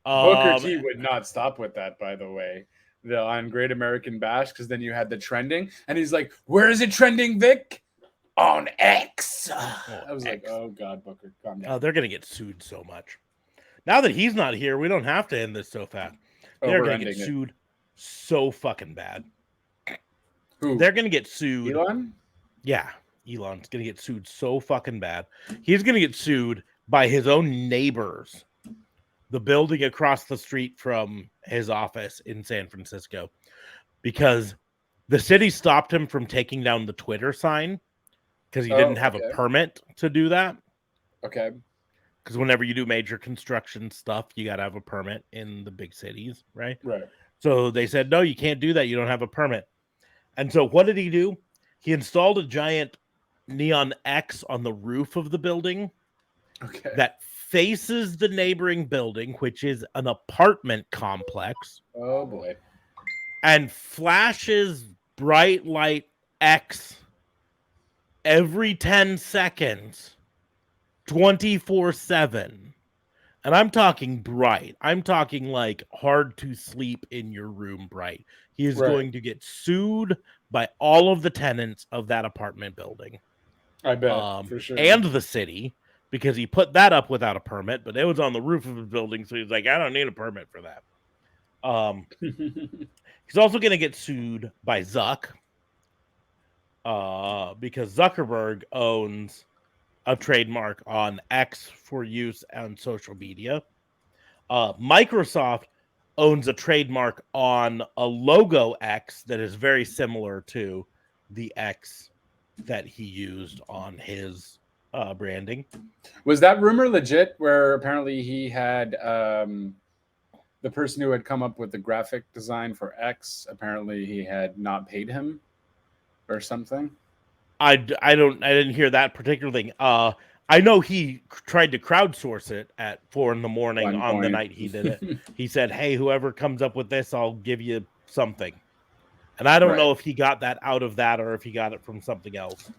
Booker T would not stop with that, by the way. On Great American Bash, because then you had the trending, and he's like, "Where is it trending, Vic? On X." I was like, "Oh God, Booker, calm down." They're gonna get sued so much. Now that he's not here, we don't have to end this so fast. They're gonna get sued so fucking bad. Who? They're gonna get sued. Elon? Yeah, Elon's gonna get sued so fucking bad. He's gonna get sued by his own neighbors. The building across the street from his office in San Francisco, because the city stopped him from taking down the Twitter sign because he didn't have a permit to do that. Okay. Because whenever you do major construction stuff, you got to have a permit in the big cities, right? Right. So they said, no, you can't do that. You don't have a permit. And so what did he do? He installed a giant neon X on the roof of the building. Okay. That faces the neighboring building, which is an apartment complex. Oh boy. And flashes bright light X every 10 seconds, 24/7. And I'm talking bright. I'm talking like hard to sleep in your room bright. He is going to get sued by all of the tenants of that apartment building. I bet, for sure. And the city, because he put that up without a permit, but it was on the roof of his building, so he's like, I don't need a permit for that. He's also going to get sued by Zuck, because Zuckerberg owns a trademark on X for use on social media. Microsoft owns a trademark on a logo X that is very similar to the X that he used on his branding. Was that rumor legit? Where apparently he had the person who had come up with the graphic design for X, apparently he had not paid him or something. I didn't hear that particular thing. I know he tried to crowdsource it at 4 a.m. on the night he did it. He said, hey, whoever comes up with this, I'll give you something. And I don't know if he got that out of that or if he got it from something else.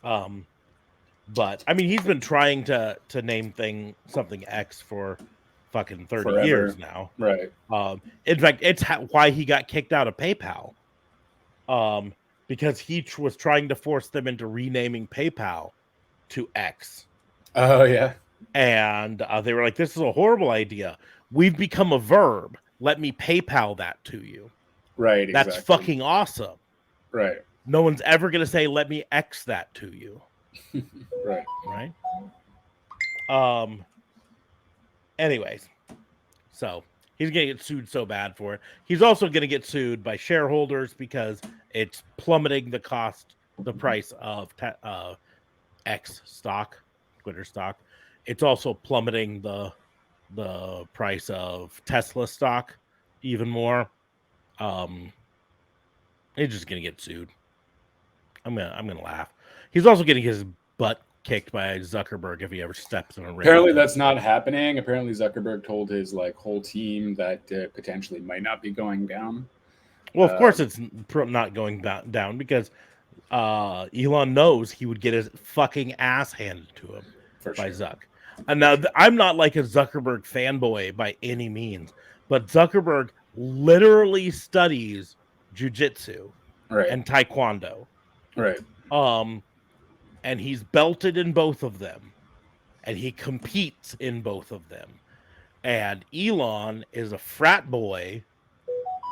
But I mean, he's been trying to name something X for fucking 30 years now. Right. In fact, it's why he got kicked out of PayPal. Because he was trying to force them into renaming PayPal to X. Oh, yeah. And they were like, this is a horrible idea. We've become a verb. Let me PayPal that to you. Right, That's fucking awesome. Right. No one's ever going to say, let me X that to you. Right. Anyways, so he's going to get sued so bad for it. He's also going to get sued by shareholders because it's plummeting the price of X stock, Twitter stock. It's also plummeting the price of Tesla stock even more. He's just going to get sued. I'm gonna laugh. He's also getting his butt kicked by Zuckerberg if he ever steps in a ring. Apparently that's not happening. Apparently Zuckerberg told his whole team that potentially might not be going down. Well, of course it's not going down because Elon knows he would get his fucking ass handed to him by Zuck. And now I'm not like a Zuckerberg fanboy by any means, but Zuckerberg literally studies jujitsu and taekwondo. Right. and he's belted in both of them, and he competes in both of them. And Elon is a frat boy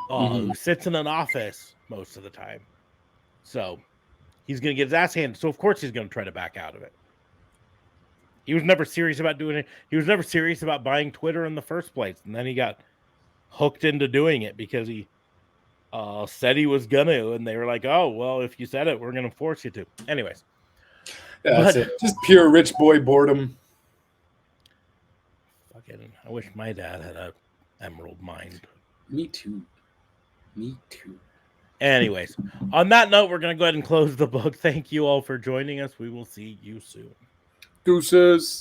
who sits in an office most of the time. So he's going to get his ass handed. So of course he's going to try to back out of it. He was never serious about doing it. He was never serious about buying Twitter in the first place. And then he got hooked into doing it because he said he was going to. And they were like, oh, well, if you said it, we're going to force you to. Anyways. That's it. Just pure rich boy boredom. Fucking, I wish my dad had a emerald mind. Me too. Me too. Anyways, on that note, we're going to go ahead and close the book. Thank you all for joining us. We will see you soon. Deuces.